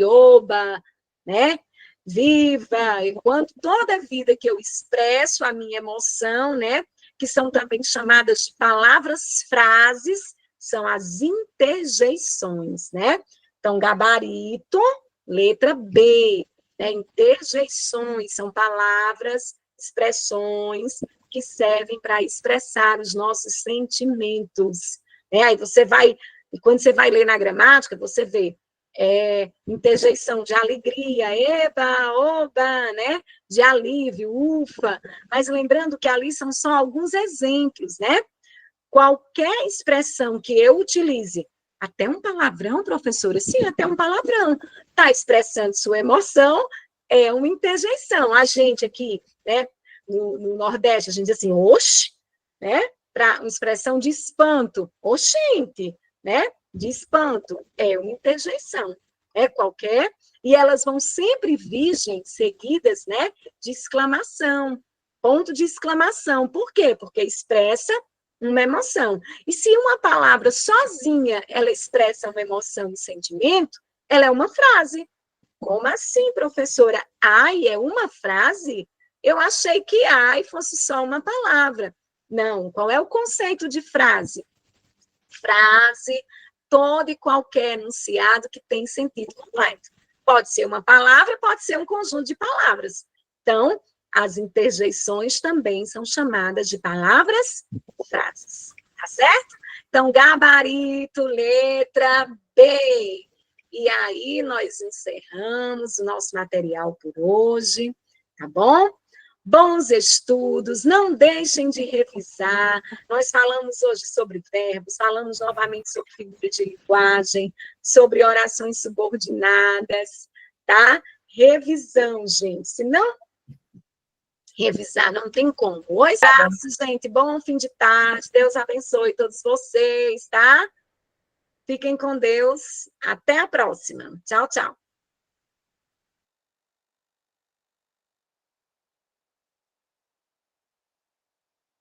oba, né? Viva, enquanto toda a vida que eu expresso a minha emoção, né? Que são também chamadas de palavras-frases, são as interjeições, né? Então, gabarito, letra B, né? Interjeições são palavras, expressões que servem para expressar os nossos sentimentos. Né? Aí você vai, e quando você vai ler na gramática, você vê interjeição de alegria, eba, oba, né? De alívio, ufa. Mas lembrando que ali são só alguns exemplos, né? Qualquer expressão que eu utilize, até um palavrão, professora, sim, até um palavrão, está expressando sua emoção, é uma interjeição. A gente aqui, né, no Nordeste, a gente diz assim, oxe, né? Para uma expressão de espanto, oxente, né? De espanto, é uma interjeição, é qualquer, e elas vão sempre vir, gente, seguidas, né, de exclamação, ponto de exclamação. Por quê? Porque expressa uma emoção. E se uma palavra sozinha, ela expressa uma emoção e sentimento, ela é uma frase. Como assim, professora? Ai, é uma frase? Eu achei que ai fosse só uma palavra. Não, qual é o conceito de frase? Frase, todo e qualquer enunciado que tem sentido completo. Pode ser uma palavra, pode ser um conjunto de palavras. Então, as interjeições também são chamadas de palavras-frases. Tá certo? Então, gabarito, letra B. E aí, nós encerramos o nosso material por hoje, tá bom? Bons estudos, não deixem de revisar. Nós falamos hoje sobre verbos, falamos novamente sobre figura de linguagem, sobre orações subordinadas, tá? Revisão, gente. Se não revisar, não tem como. Oi, gente. Bom fim de tarde. Deus abençoe todos vocês, tá? Fiquem com Deus. Até a próxima. Tchau, tchau.